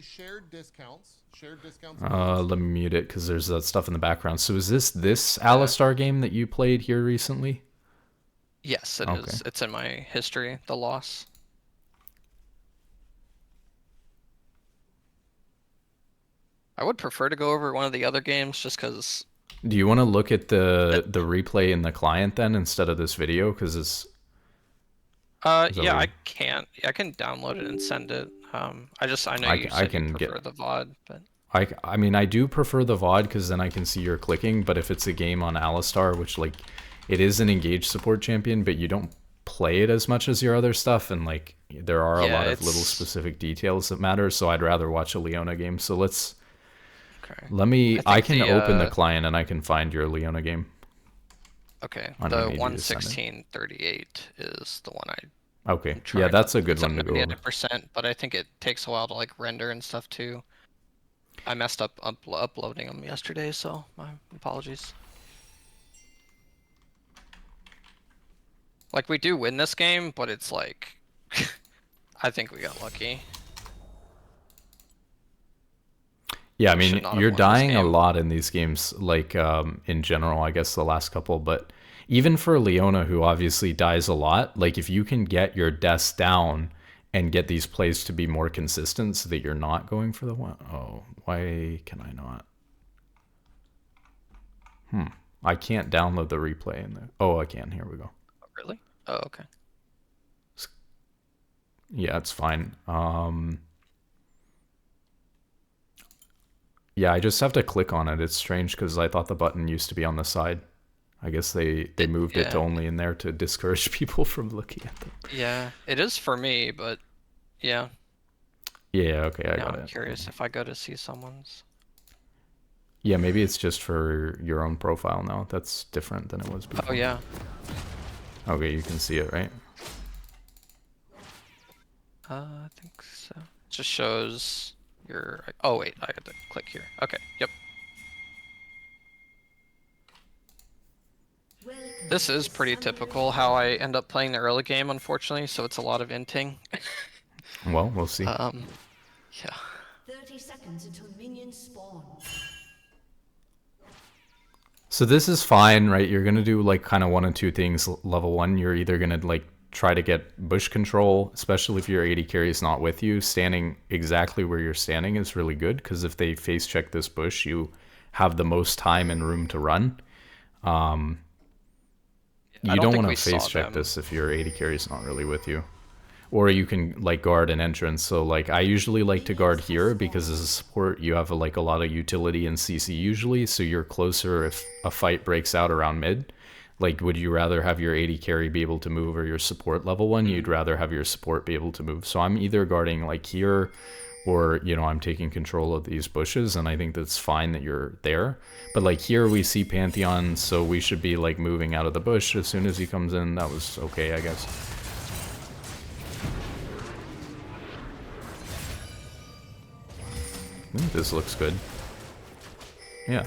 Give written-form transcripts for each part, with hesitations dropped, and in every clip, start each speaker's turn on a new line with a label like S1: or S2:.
S1: shared discounts. Shared discounts.
S2: Let me mute it because there's that stuff in the background. So is this
S3: Yeah.
S2: Alistar game that you played here recently?
S3: Yes, it
S2: Okay.
S3: is. It's in my history, the loss. I would prefer to go over one of the other games just because.
S2: Do you want to look at the replay in the client then instead of this video? Because it's
S3: Yeah, I can't. I can download it and send it. I know you said you prefer the VOD, but
S2: I mean, I do prefer the VOD because then I can see your clicking, but if it's a game on Alistar, which, like, it is an engaged support champion, but you don't play it as much as your other stuff, and, like, there are a lot of little specific details that matter, so I'd rather watch a Leona game. So I can open the client and I can find your Leona game.
S3: Okay, the 11638 is the one I.
S2: Okay, yeah, that's a good one to go over.
S3: 98%, but I think it takes a while to like render and stuff too. I messed up uploading them yesterday, so my apologies. Like, we do win this game, but it's like I think we got lucky.
S2: Yeah, I mean, you're dying a lot in these games, like, in general, I guess the last couple, but even for Leona, who obviously dies a lot, like, if you can get your deaths down and get these plays to be more consistent so that you're not going for the one. Oh, why can I not? I can't download the replay in there. Oh, I can. Here we go.
S3: Oh, really? Oh, okay.
S2: Yeah, it's fine. Yeah, I just have to click on it. It's strange because I thought the button used to be on the side. I guess they moved it to only in there to discourage people from looking at them.
S3: Yeah, it is for me, but yeah.
S2: Yeah, okay, I got it.
S3: I'm curious if I go to see someone's.
S2: Yeah, maybe it's just for your own profile now. That's different than it was before.
S3: Oh, yeah.
S2: Okay, you can see it, right?
S3: I think so. It just shows your... Oh, wait, I had to click here. Okay, yep. This is pretty typical how I end up playing the early game, unfortunately, so it's a lot of inting.
S2: Well, we'll see.
S3: Yeah.
S4: 30 seconds until minions spawn.
S2: So this is fine, right? You're going to do like kind of one of two things. Level 1, you're either going to like try to get bush control, especially if your AD carry is not with you. Standing exactly where you're standing is really good because if they face check this bush, you have the most time and room to run. You don't want to face check this if your AD carry is not really with you. Or you can like guard an entrance. So like I usually like to guard here because as a support you have like a lot of utility and CC usually, so you're closer if a fight breaks out around mid. Like would you rather have your AD carry be able to move or your support level 1? You'd rather have your support be able to move. So I'm either guarding like here or, you know, I'm taking control of these bushes, and I think that's fine that you're there. But like here we see Pantheon, so we should be like moving out of the bush as soon as he comes in. That was okay, I guess. This looks good. Yeah.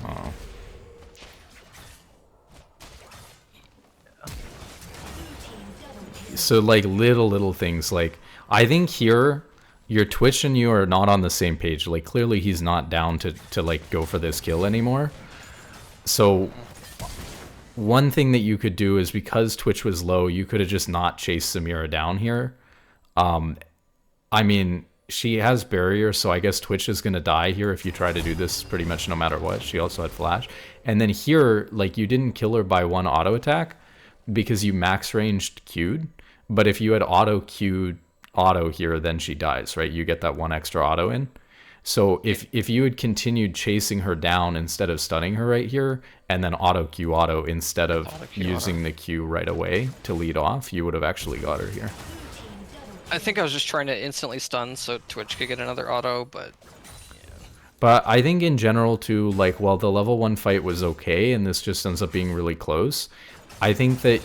S2: Oh. So like little things, like I think here your Twitch and you are not on the same page. Like clearly he's not down to like go for this kill anymore. So one thing that you could do is because Twitch was low, you could have just not chased Samira down here. I mean, she has barrier, so I guess Twitch is gonna die here if you try to do this pretty much no matter what. She also had flash. And then here, like you didn't kill her by one auto attack because you max ranged Q'd. But if you had auto Q'd auto here, then she dies, right? You get that one extra auto in. So if you had continued chasing her down instead of stunning her right here, and then auto Q auto instead of using the Q right away to lead off, you would have actually got her here.
S3: I think I was just trying to instantly stun so Twitch could get another auto, but yeah.
S2: But I think in general too, like while the level 1 fight was okay and this just ends up being really close, I think that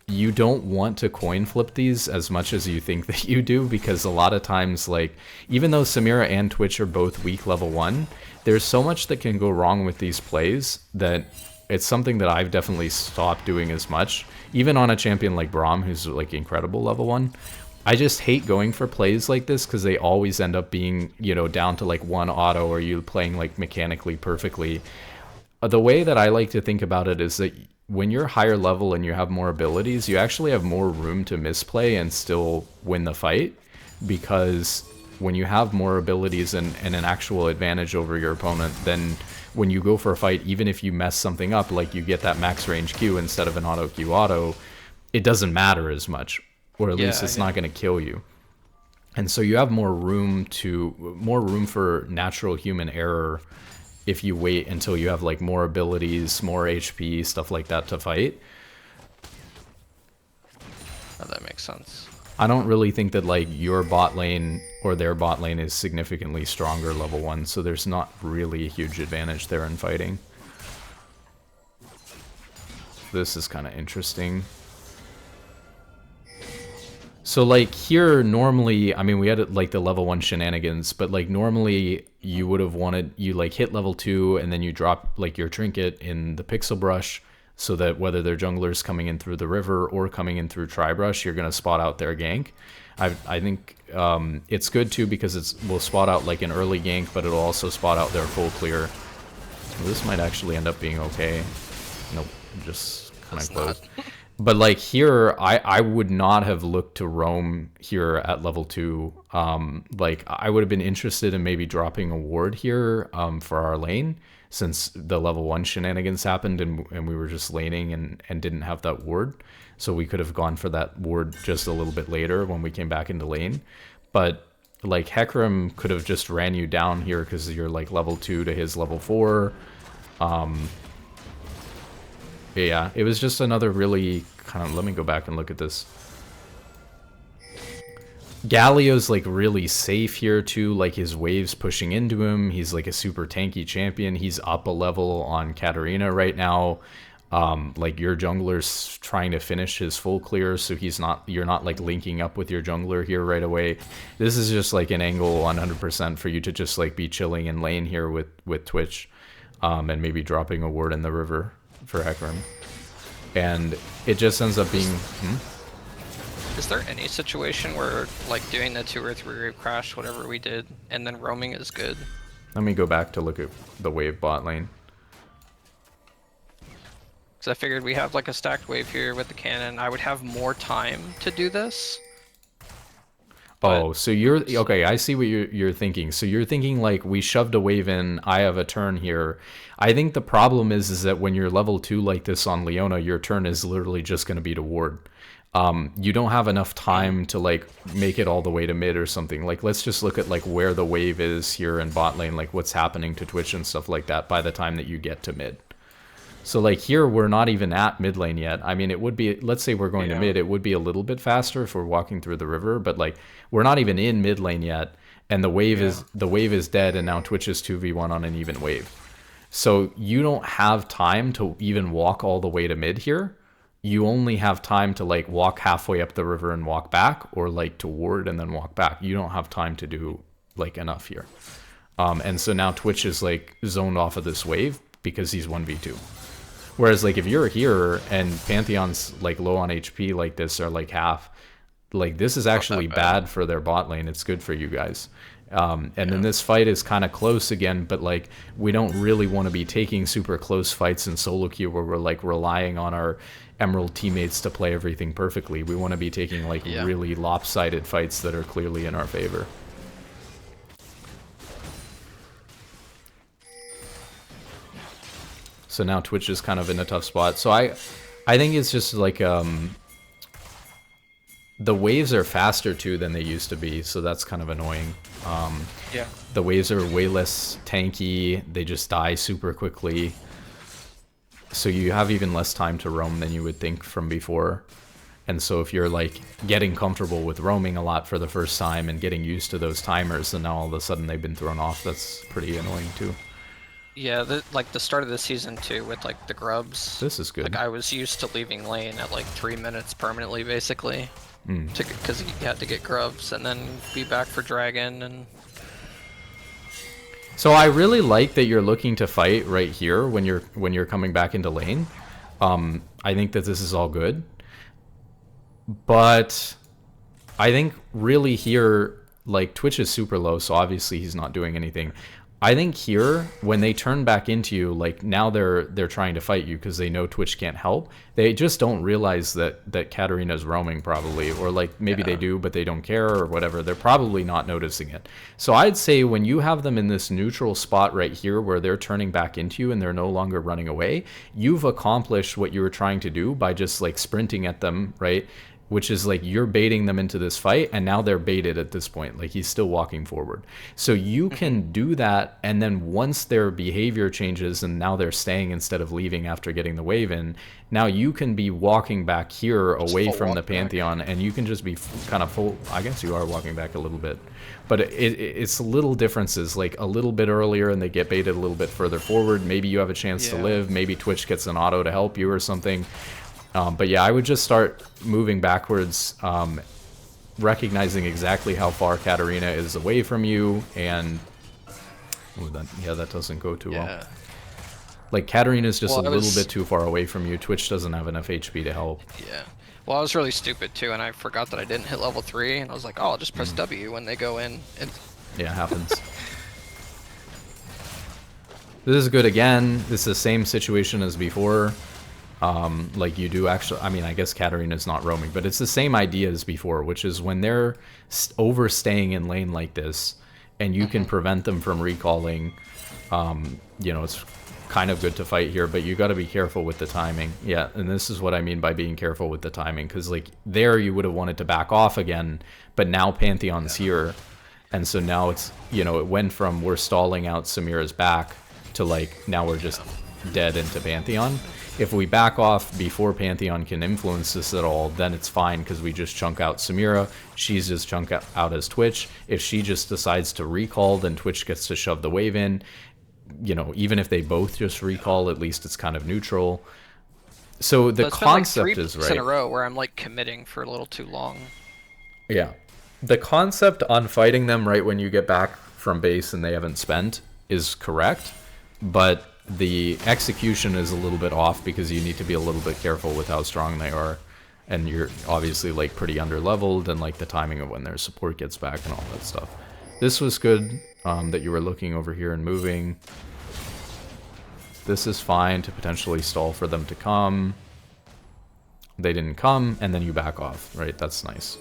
S2: you don't want to coin flip these as much as you think that you do, because a lot of times, like, even though Samira and Twitch are both weak level 1, there's so much that can go wrong with these plays that it's something that I've definitely stopped doing as much. Even on a champion like Braum, who's like incredible level 1, I just hate going for plays like this because they always end up being, you know, down to like one auto or you playing like mechanically perfectly. The way that I like to think about it is that when you're higher level and you have more abilities, you actually have more room to misplay and still win the fight, because when you have more abilities and an actual advantage over your opponent, then when you go for a fight, even if you mess something up, like you get that max range Q instead of an auto Q auto, it doesn't matter as much, or at least it's not going to kill you. And so you have more room for natural human error if you wait until you have like more abilities, more HP, stuff like that to fight.
S3: Oh, that makes sense.
S2: I don't really think that like your bot lane or their bot lane is significantly stronger level 1, so there's not really a huge advantage there in fighting. This is kind of interesting. So like here, normally, I mean, we had like the level 1 shenanigans, but like normally you would have wanted, you like hit level 2 and then you drop like your trinket in the pixel brush, so that whether they're junglers coming in through the river or coming in through tri-brush, you're going to spot out their gank. I think it's good too, because will spot out like an early gank, but it'll also spot out their full clear. Well, this might actually end up being okay. Nope, just kind of close. But like here, I would not have looked to roam here at level 2. Like I would have been interested in maybe dropping a ward here for our lane, since the level 1 shenanigans happened and we were just laning and didn't have that ward. So we could have gone for that ward just a little bit later when we came back into lane. But like Hecarim could have just ran you down here because you're like level 2 to his level 4. Yeah, it was just another really kind of, let me go back and look at this. Galio's like really safe here too, like his waves pushing into him. He's like a super tanky champion. He's up a level on Katarina right now. Like your jungler's trying to finish his full clear, so you're not like linking up with your jungler here right away. This is just like an angle 100% for you to just like be chilling in lane here with Twitch, and maybe dropping a ward in the river for Hecarim. And it just ends up being...
S3: Is there any situation where like doing the 2 or 3 wave crash, whatever we did, and then roaming is good?
S2: Let me go back to look at the wave bot lane.
S3: Because I figured we have like a stacked wave here with the cannon. I would have more time to do this.
S2: Oh, so you're... Okay, I see what you're thinking. So you're thinking like, we shoved a wave in, I have a turn here. I think the problem is that when you're level 2 like this on Leona, your turn is literally just going to be to ward. You don't have enough time to like make it all the way to mid or something. Like, let's just look at like where the wave is here in bot lane, like what's happening to Twitch and stuff like that by the time that you get to mid. So like here, we're not even at mid lane yet. I mean, it would be, let's say we're going to mid, it would be a little bit faster if we're walking through the river, but like we're not even in mid lane yet, and the wave is dead, and now Twitch is 2v1 on an even wave. So you don't have time to even walk all the way to mid here. You only have time to like walk halfway up the river and walk back, or like to ward and then walk back. You don't have time to do like enough here. And so now Twitch is like zoned off of this wave because he's 1v2. Whereas like if you're here and Pantheon's like low on HP like this, or like half, like this is actually bad for their bot lane. It's good for you guys. And then this fight is kind of close again, but like we don't really want to be taking super close fights in solo queue where we're like relying on our Emerald teammates to play everything perfectly. We want to be taking like really lopsided fights that are clearly in our favor. So now Twitch is kind of in a tough spot. So I think it's just like the waves are faster too than they used to be, so that's kind of annoying. The waves are way less tanky. They just die super quickly. So you have even less time to roam than you would think from before. And so if you're like getting comfortable with roaming a lot for the first time and getting used to those timers, and now all of a sudden they've been thrown off, that's pretty annoying too.
S3: Yeah, like the start of the season too, with like the grubs.
S2: This is good.
S3: Like I was used to leaving lane at like 3 minutes permanently, basically, because you had to get grubs and then be back for dragon and.
S2: So I really like that you're looking to fight right here when you're coming back into lane. I think that this is all good, but I think really here, like Twitch is super low, so obviously he's not doing anything. I think here, when they turn back into you, like now they're trying to fight you because they know Twitch can't help. They just don't realize that Katarina's roaming probably, or like maybe they do, but they don't care or whatever. They're probably not noticing it. So I'd say when you have them in this neutral spot right here where they're turning back into you and they're no longer running away, you've accomplished what you were trying to do by just like sprinting at them, right? Which is like you're baiting them into this fight, and now they're baited at this point. Like he's still walking forward. So you can do that, and then once their behavior changes and now they're staying instead of leaving after getting the wave in, now you can be walking back here away from the Pantheon, and you can just be kind of full. I guess you are walking back a little bit. But it's little differences, like a little bit earlier and they get baited a little bit further forward. Maybe you have a chance to live. Maybe Twitch gets an auto to help you or something. But yeah, I would just start moving backwards, recognizing exactly how far Katarina is away from you, and that doesn't go too well. Like Katarina's just a little bit too far away from you. Twitch doesn't have enough HP to help.
S3: Yeah. Well, I was really stupid too, and I forgot that I didn't hit level 3, and I was like, oh, I'll just press W when they go in. And...
S2: Yeah, it happens. This is good again. This is the same situation as before. Like you do actually, I mean, I guess Katarina's not roaming, but it's the same idea as before, which is when they're overstaying in lane like this, and you can prevent them from recalling, you know, it's kind of good to fight here, but you got to be careful with the timing. Yeah, and this is what I mean by being careful with the timing, because like there you would have wanted to back off again, but now Pantheon's here, and so now it's, you know, it went from we're stalling out Samira's back to like now we're just dead into Pantheon. If we back off before Pantheon can influence this at all, then it's fine because we just chunk out Samira. She's just chunk out as Twitch. If she just decides to recall, then Twitch gets to shove the wave in. You know, even if they both just recall, at least it's kind of neutral. So the concept is right.
S3: In a row where I'm like committing for a little too long.
S2: Yeah. The concept on fighting them right when you get back from base and they haven't spent is correct, but the execution is a little bit off because you need to be a little bit careful with how strong they are, and you're obviously like pretty under leveled, and like the timing of when their support gets back and all that stuff. This was good, that you were looking over here and moving. This is fine to potentially stall for them to come. They didn't come, and then you back off, right? That's nice.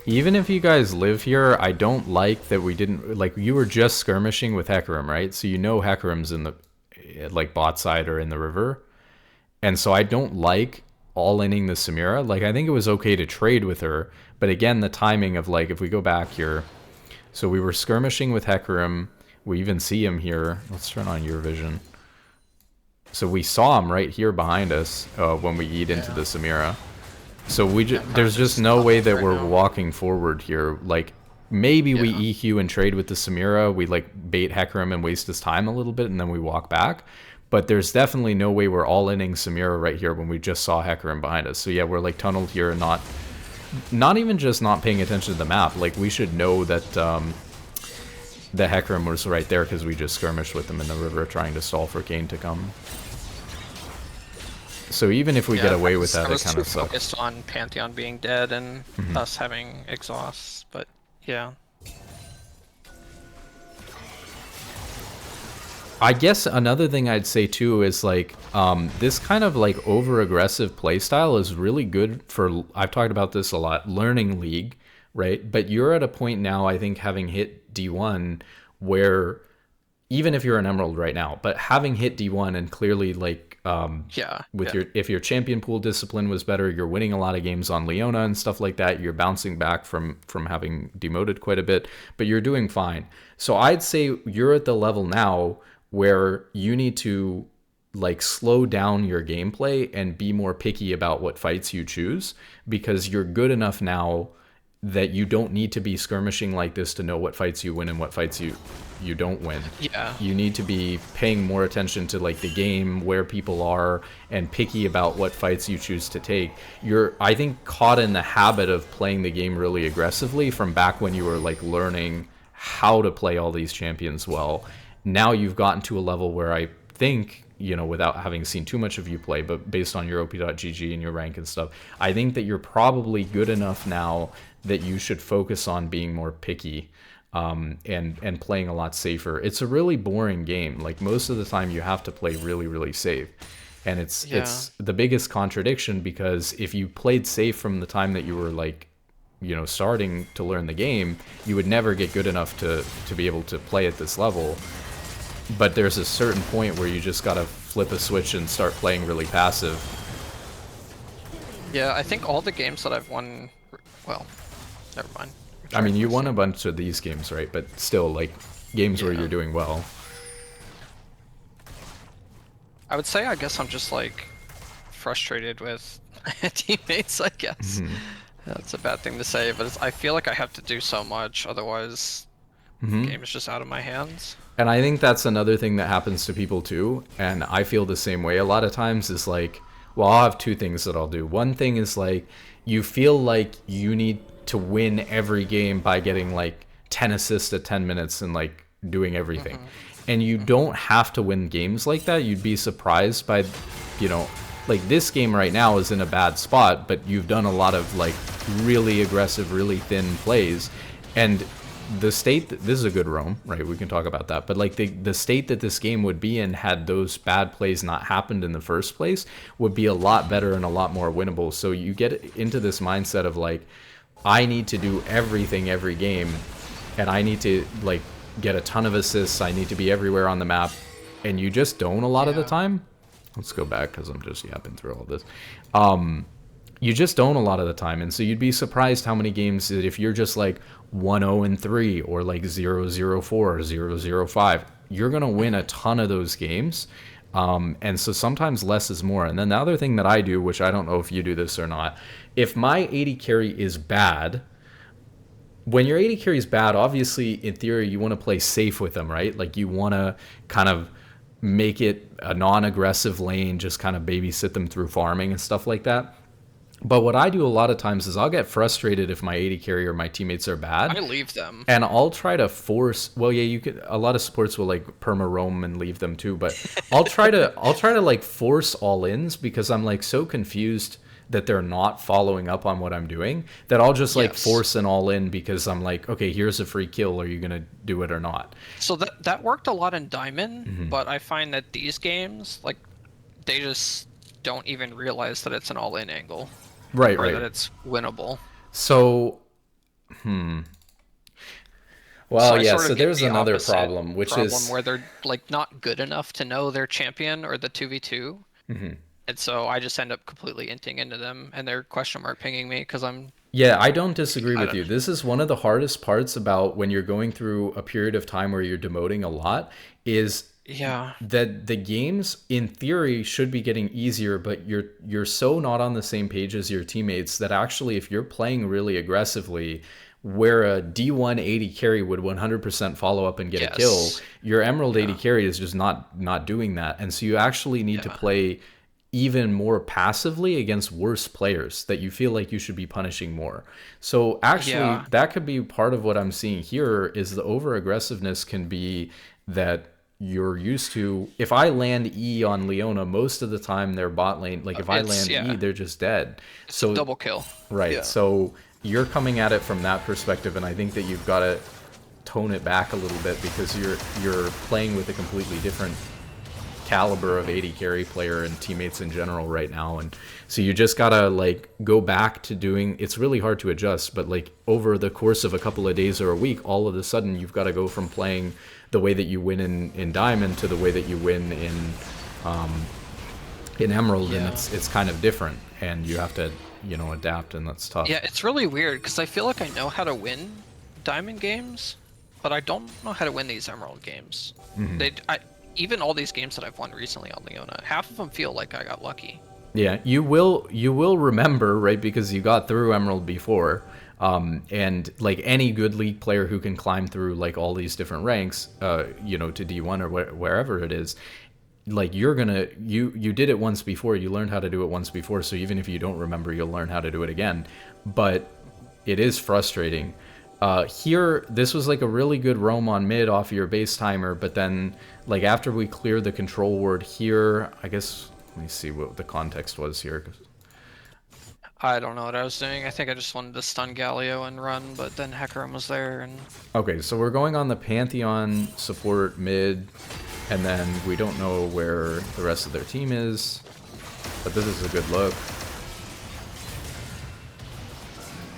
S2: Even if you guys live here, I don't like that we didn't, like, you were just skirmishing with Hecarim, right? So you know Hecarim's in the, like, bot side or in the river. And so I don't like all-inning the Samira. Like, I think it was okay to trade with her. But again, the timing of, like, if we go back here. So we were skirmishing with Hecarim. We even see him here. Let's turn on your vision. So we saw him right here behind us when we eat into the Samira. So there's just no way that we're walking forward here. Like, maybe we EQ and trade with the Samira. We, like, bait Hecarim and waste his time a little bit, and then we walk back. But there's definitely no way we're all-inning Samira right here when we just saw Hecarim behind us. So, yeah, we're, like, tunneled here and not even just not paying attention to the map. Like, we should know that the Hecarim was right there because we just skirmished with him in the river trying to stall for Kayn to come. So even if we get away with that, it kind of sucks.
S3: I was focused on Pantheon being dead and us having exhausts, but yeah.
S2: I guess another thing I'd say too is like this kind of like over-aggressive playstyle is really good for, I've talked about this a lot, learning League, right? But you're at a point now, I think, having hit D1 where even if you're an Emerald right now, but having hit D1 and clearly like if your champion pool discipline was better, you're winning a lot of games on Leona and stuff like that. You're bouncing back from having demoted quite a bit, but you're doing fine. So I'd say you're at the level now where you need to like slow down your gameplay and be more picky about what fights you choose, because you're good enough now that you don't need to be skirmishing like this to know what fights you win and what fights you don't win.
S3: Yeah.
S2: You need to be paying more attention to like the game, where people are, and picky about what fights you choose to take. You're, I think, caught in the habit of playing the game really aggressively from back when you were like learning how to play all these champions well. Now you've gotten to a level where I think, you know, without having seen too much of you play, but based on your op.gg and your rank and stuff, I think that you're probably good enough now that you should focus on being more picky, and playing a lot safer. It's a really boring game. Like most of the time you have to play really, really safe. And it's the biggest contradiction, because if you played safe from the time that you were like, you know, starting to learn the game, you would never get good enough to be able to play at this level. But there's a certain point where you just gotta flip a switch and start playing really passive.
S3: Yeah, I think all the games that I've won, well, never mind.
S2: I mean, you won a bunch of these games, right? But still, like, games where you're doing well.
S3: I would say, I guess I'm just, like, frustrated with teammates, I guess. That's a bad thing to say, but I feel like I have to do so much, otherwise the game is just out of my hands.
S2: And I think that's another thing that happens to people too, and I feel the same way a lot of times, is like, well, I'll have two things that I'll do. One thing is like, you feel like you need to win every game by getting like 10 assists at 10 minutes and like doing everything. And you don't have to win games like that. You'd be surprised by, you know, like this game right now is in a bad spot, but you've done a lot of like really aggressive, really thin plays. And the state that, this is a good roam, right? We can talk about that. But like the state that this game would be in had those bad plays not happened in the first place would be a lot better and a lot more winnable. So you get into this mindset of like, I need to do everything every game, and I need to like get a ton of assists. I need to be everywhere on the map, and you just don't a lot of the time. Let's go back because I'm just yapping through all this. You just don't a lot of the time, and so you'd be surprised how many games that if you're just like 1-0-3 or like 0-0-4 or 0-0-5, you're gonna win a ton of those games. And so sometimes less is more. And then the other thing that I do, which I don't know if you do this or not, if my AD carry is bad, when your AD carry is bad, obviously in theory you want to play safe with them, right? Like you want to kind of make it a non-aggressive lane, just kind of babysit them through farming and stuff like that. But what I do a lot of times is I'll get frustrated if my AD carry or my teammates are bad.
S3: I leave them.
S2: And I'll try to force, well, yeah, you could, a lot of supports will like perma roam and leave them too, but I'll try to like force all-ins, because I'm like so confused that they're not following up on what I'm doing, that I'll just like force an all-in, because I'm like, okay, here's a free kill, are you going to do it or not?
S3: So that worked a lot in Diamond, but I find that these games, like, they just don't even realize that it's an all-in angle.
S2: Right,
S3: or
S2: right.
S3: that it's winnable.
S2: So, well, yeah, so there's another problem, which is
S3: where they're like not good enough to know their champion or the 2v2. And so I just end up completely inting into them, and they're question mark pinging me because I'm...
S2: Yeah, I don't disagree with you. This is one of the hardest parts about when you're going through a period of time where you're demoting a lot, is that the games in theory should be getting easier, but you're so not on the same page as your teammates that actually if you're playing really aggressively, where a D1 AD carry would 100% follow up and get a kill, your Emerald AD carry is just not doing that. And so you actually need to play even more passively against worse players that you feel like you should be punishing more. So actually that could be part of what I'm seeing here, is the over aggressiveness can be that you're used to, if I land E on Leona, most of the time their bot lane, like if I land E, they're just dead. So
S3: double kill.
S2: Right. So you're coming at it from that perspective, and I think that you've got to tone it back a little bit, because you're playing with a completely different caliber of 80 carry player and teammates in general right now. And so you just gotta like go back to doing, it's really hard to adjust, but like over the course of a couple of days or a week, all of a sudden you've got to go from playing the way that you win in Diamond to the way that you win in Emerald. And it's kind of different, and you have to, you know, adapt, and that's tough.
S3: Yeah, it's really weird because I feel like I know how to win Diamond games, but I don't know how to win these Emerald games. Even all these games that I've won recently on Leona, half of them feel like I got lucky.
S2: Yeah, you will remember, right, because you got through Emerald before, and like any good League player who can climb through like all these different ranks, you know, to D1 or wherever it is, like you're gonna you did it once before, you learned how to do it once before, so even if you don't remember, you'll learn how to do it again. But it is frustrating. Here, this was like a really good roam on mid off of your base timer, but then like after we cleared the control ward here, I guess, let me see what the context was here.
S3: I don't know what I was doing. I think I just wanted to stun Galio and run, but then Hecarim was there and...
S2: Okay, so we're going on the Pantheon support mid, and then we don't know where the rest of their team is, but this is a good look.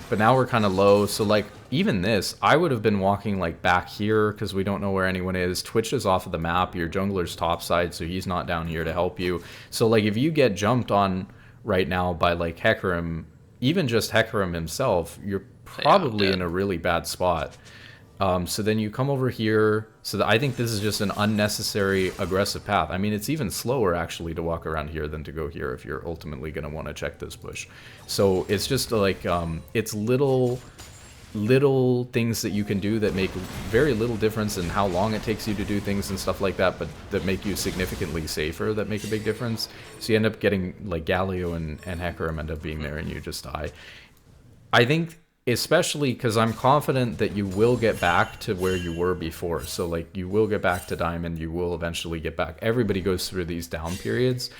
S2: But now we're kind of low, so like even this, I would have been walking like back here because we don't know where anyone is. Twitch is off of the map, your jungler's topside, so he's not down here to help you. So like if you get jumped on right now by like Hecarim, even just Hecarim himself, you're probably in a really bad spot. So then you come over here. So I think this is just an unnecessary aggressive path. I mean, it's even slower actually to walk around here than to go here if you're ultimately going to want to check this bush. So it's just like, it's little things that you can do that make very little difference in how long it takes you to do things and stuff like that, but that make you significantly safer, that make a big difference. So you end up getting like Galio and Hecarim end up being there and you just die. I think especially because I'm confident that you will get back to where you were before. So like you will get back to Diamond, you will eventually get back. Everybody goes through these down periods.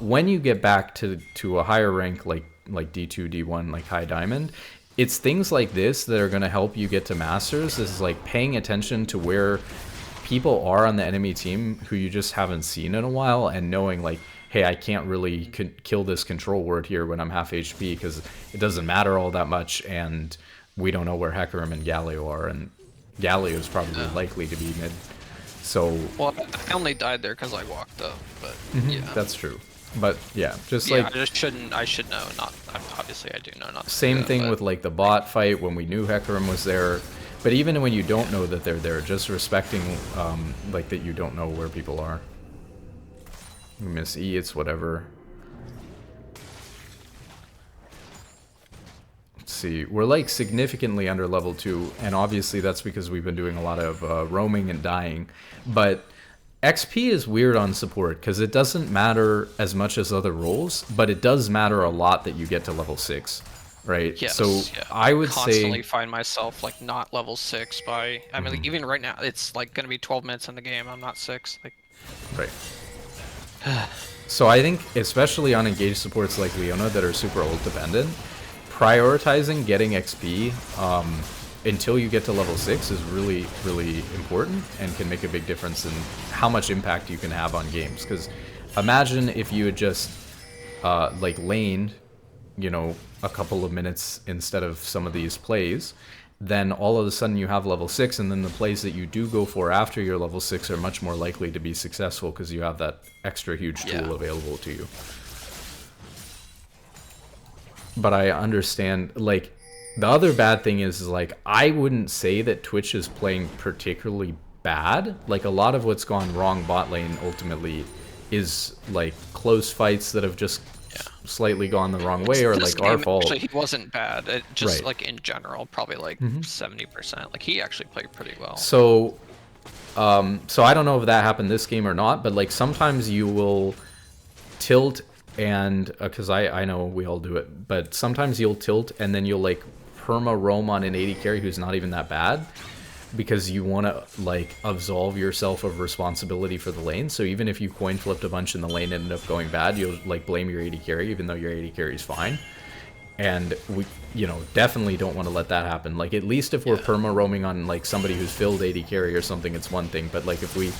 S2: When you get back to a higher rank like D2, D1, like high Diamond, it's things like this that are going to help you get to Masters. This is like paying attention to where people are on the enemy team who you just haven't seen in a while, and knowing like, hey, I can't really kill this control ward here when I'm half HP because it doesn't matter all that much, and we don't know where Hecarim and Galio are, and Galio is probably likely to be mid. So
S3: well, I only died there because I walked up, but yeah,
S2: that's true. But yeah, just
S3: yeah,
S2: like
S3: I should know. Not obviously I do know not.
S2: Same thing with like the bot fight when we knew Hecarim was there. But even when you don't know that they're there, just respecting like that you don't know where people are. We miss E, it's whatever. Let's see, we're like significantly under level 2, and obviously that's because we've been doing a lot of roaming and dying. But XP is weird on support because it doesn't matter as much as other roles, but it does matter a lot that you get to level 6, right?
S3: Yes,
S2: so
S3: yeah.
S2: I would
S3: constantly find myself like not level 6 by, I mean, like, even right now it's like gonna be 12 minutes in the game, I'm not 6. Like,
S2: right. So I think, especially on engaged supports like Leona that are super ult dependent, prioritizing getting XP until you get to level 6 is really, really important and can make a big difference in how much impact you can have on games. Because imagine if you had just like laned, you know, a couple of minutes instead of some of these plays, then all of a sudden you have level 6, and then the plays that you do go for after your level 6 are much more likely to be successful because you have that extra huge tool available to you. But I understand, like, the other bad thing is like, I wouldn't say that Twitch is playing particularly bad. Like, a lot of what's gone wrong bot lane ultimately is like close fights that have just slightly gone the wrong way, or
S3: this
S2: like our
S3: game,
S2: fault.
S3: actually, he wasn't bad. It just
S2: Right.
S3: like in general, probably like 70%. Like he actually played pretty well.
S2: So, so I don't know if that happened this game or not, but like sometimes you will tilt and because I know we all do it, but sometimes you'll tilt and then you'll like perma roam on an 80 carry who's not even that bad, because you want to like absolve yourself of responsibility for the lane. So even if you coin flipped a bunch in the lane and ended up going bad, you'll like blame your 80 carry even though your 80 carry is fine. And we, you know, definitely don't want to let that happen. Like, at least if we're perma roaming on like somebody who's filled 80 carry or something, it's one thing. But like if we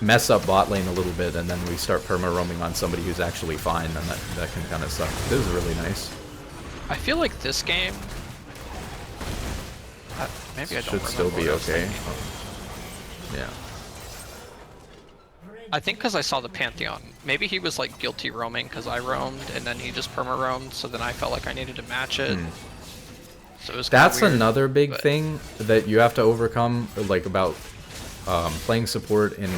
S2: mess up bot lane a little bit, and then we start perma roaming on somebody who's actually fine, then that can kind of suck. This is really nice.
S3: I feel like this game. Maybe I don't
S2: Should still
S3: remember
S2: be
S3: what I was
S2: okay.
S3: thinking.
S2: Yeah.
S3: I think because I saw the Pantheon. Maybe he was like guilty roaming because I roamed, and then he just perma roamed. So then I felt like I needed to match it. So it was kinda
S2: That's
S3: weird,
S2: another big
S3: but-
S2: thing that you have to overcome, like about playing support in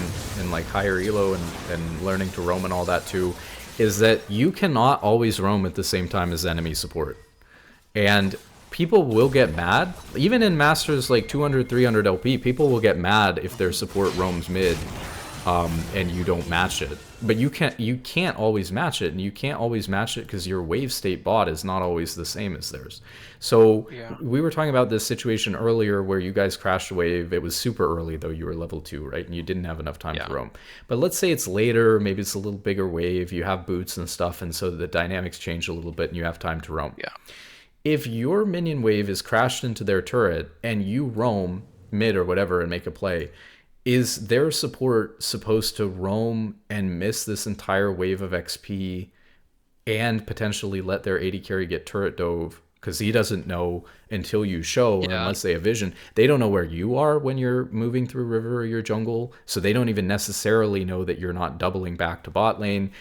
S2: like higher elo and learning to roam and all that too, is that you cannot always roam at the same time as enemy support. And people will get mad, even in Masters like 200, 300 LP, people will get mad if their support roams mid and you don't match it. But you can't always match it, and you can't always match it because your wave state bot is not always the same as theirs. So
S3: Yeah.
S2: we were talking about this situation earlier where you guys crashed a wave. It was super early though, you were level 2, right? And you didn't have enough time to roam. But let's say it's later, maybe it's a little bigger wave, you have boots and stuff, and so the dynamics change a little bit and you have time to roam.
S3: Yeah.
S2: If your minion wave is crashed into their turret and you roam mid or whatever and make a play, is their support supposed to roam and miss this entire wave of XP and potentially let their AD carry get turret dove? Because he doesn't know until you show, or unless they have vision. They don't know where you are when you're moving through river or your jungle, so they don't even necessarily know that you're not doubling back to bot lane.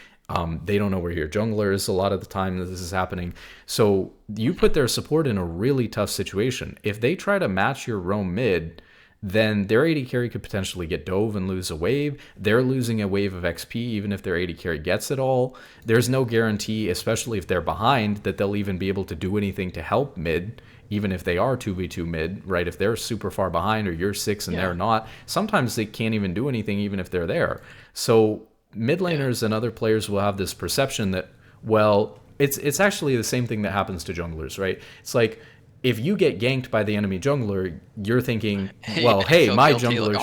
S2: They don't know where your jungler is a lot of the time that this is happening. So you put their support in a really tough situation. If they try to match your roam mid, then their AD carry could potentially get dove and lose a wave. They're losing a wave of XP even if their AD carry gets it all. There's no guarantee, especially if they're behind, that they'll even be able to do anything to help mid, even if they are 2v2 mid, right? If they're super far behind or you're 6 and they're not, sometimes they can't even do anything even if they're there. So mid laners and other players will have this perception that, well, it's actually the same thing that happens to junglers, right? It's like, if you get ganked by the enemy jungler, you're thinking, well, hey, my jungler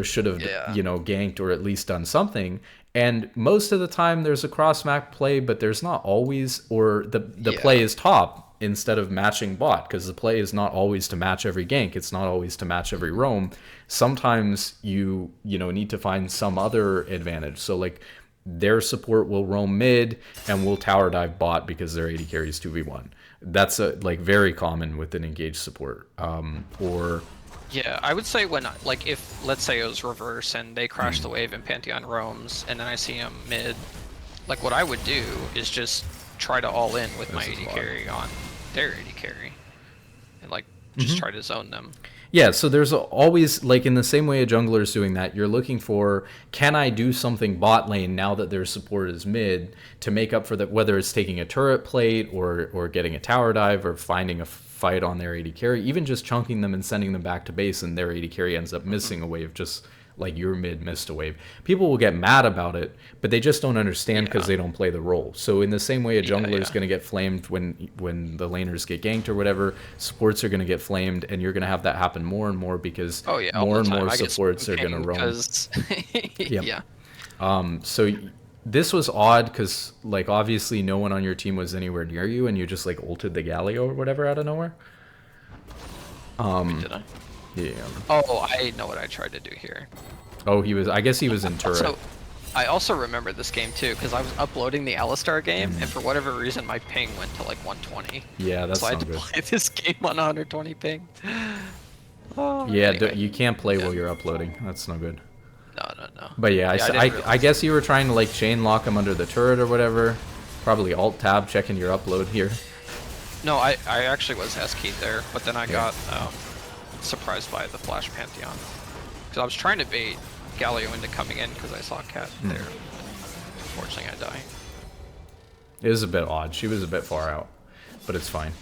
S2: should have, you know, ganked or at least done something. And most of the time there's a cross map play, but there's not always, or the play is top instead of matching bot, because the play is not always to match every gank. It's not always to match every roam. Sometimes you need to find some other advantage. So like their support will roam mid and will tower dive bot because their AD carries 2v1. That's like very common with an engaged support.
S3: Yeah, I would say when, like, if, let's say it was reverse and they crash the wave and Pantheon roams, and then I see him mid, like, what I would do is just try to all in with my AD carry on their AD carry. And, like, just try to zone them.
S2: Yeah, so there's always, like, in the same way a jungler is doing that, you're looking for, can I do something bot lane now that their support is mid to make up for that, whether it's taking a turret plate or getting a tower dive or finding a fight on their AD carry, even just chunking them and sending them back to base and their AD carry ends up missing a wave, just like your mid missed a wave. People will get mad about it, but they just don't understand because they don't play the role. So in the same way a jungler is going to get flamed when the laners get ganked or whatever, supports are going to get flamed, and you're going to have that happen more and more because more and more supports are going to roam. So this was odd because, like, obviously no one on your team was anywhere near you, and you just like ulted the Galio or whatever out of nowhere.
S3: Did I?
S2: Yeah.
S3: Oh, I know what I tried to do here.
S2: Oh, I guess he was in turret.
S3: So, I also remember this game too, because I was uploading the Alistar game, and for whatever reason my ping went to like 120.
S2: Yeah, that's
S3: so I
S2: not
S3: had to
S2: good.
S3: play this game on 120 ping. Oh,
S2: Yeah,
S3: anyway.
S2: you can't play while you're uploading. That's no good.
S3: No.
S2: But yeah, I guess you were trying to like chain lock him under the turret or whatever. Probably alt tab checking your upload here.
S3: No, I actually was S-keyed there, but then I got surprised by the Flash Pantheon. Because I was trying to bait Galio into coming in because I saw Cat there. Unfortunately, I die.
S2: It was a bit odd. She was a bit far out, but it's fine.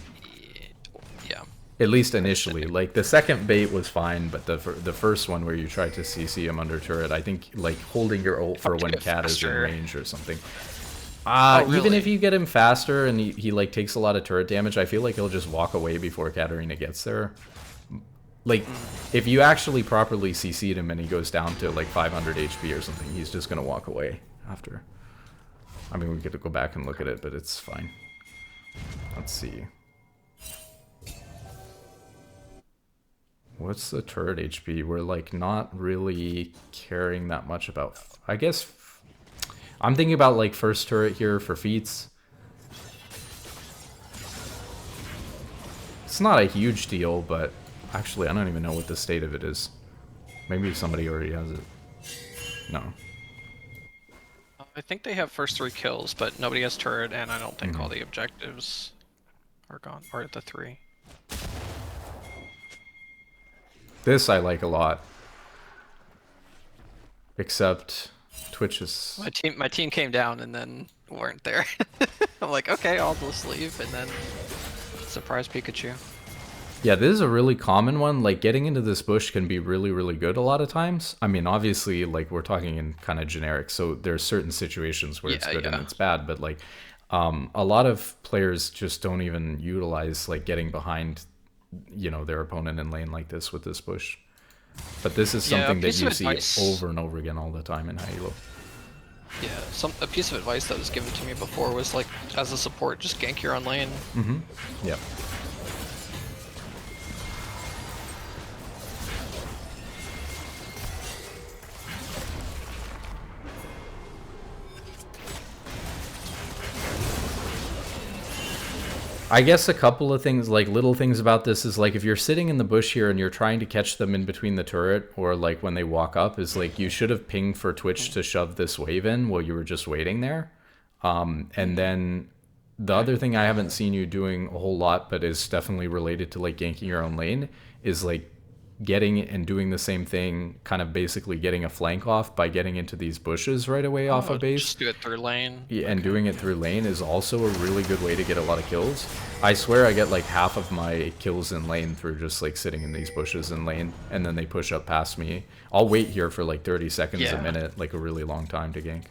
S3: Yeah.
S2: At least initially. Like, the second bait was fine, but the first one where you tried to CC him under turret, I think, like, holding your ult for when Cat is in range or something.
S3: Really?
S2: Even if you get him faster and he like takes a lot of turret damage, I feel like he'll just walk away before Katarina gets there. Like, if you actually properly CC'd him and he goes down to like 500 HP or something, he's just gonna walk away after. I mean, we could go back and look at it, but it's fine. Let's see. What's the turret HP? We're like not really caring that much about. I guess I'm thinking about like first turret here for feats. It's not a huge deal, but actually I don't even know what the state of it is. Maybe somebody already has it. No.
S3: I think they have first 3 kills, but nobody has turret, and I don't think all the objectives are gone, or the 3.
S2: This I like a lot. Except Twitch is...
S3: My team came down and then weren't there. I'm like, okay, I'll just leave, and then surprise Pikachu.
S2: Yeah, this is a really common one. Like, getting into this bush can be really, really good a lot of times. I mean, obviously, like, we're talking in kind of generic, so there's certain situations where it's good and it's bad, but, like, a lot of players just don't even utilize, like, getting behind, you know, their opponent in lane like this with this bush. But this is something that you see over and over again all the time in Halo.
S3: Yeah, a piece of advice that was given to me before was, like, as a support, just gank your own lane.
S2: Yep. I guess a couple of things, like little things about this is like if you're sitting in the bush here and you're trying to catch them in between the turret or like when they walk up is like you should have pinged for Twitch to shove this wave in while you were just waiting there. And then the other thing I haven't seen you doing a whole lot but is definitely related to like ganking your own lane is like getting and doing the same thing, kind of basically getting a flank off by getting into these bushes right away off of base.
S3: Just do it through lane.
S2: Yeah, and doing it through lane is also a really good way to get a lot of kills. I swear I get like half of my kills in lane through just like sitting in these bushes in lane, and then they push up past me. I'll wait here for like 30 seconds, a minute, like a really long time to gank.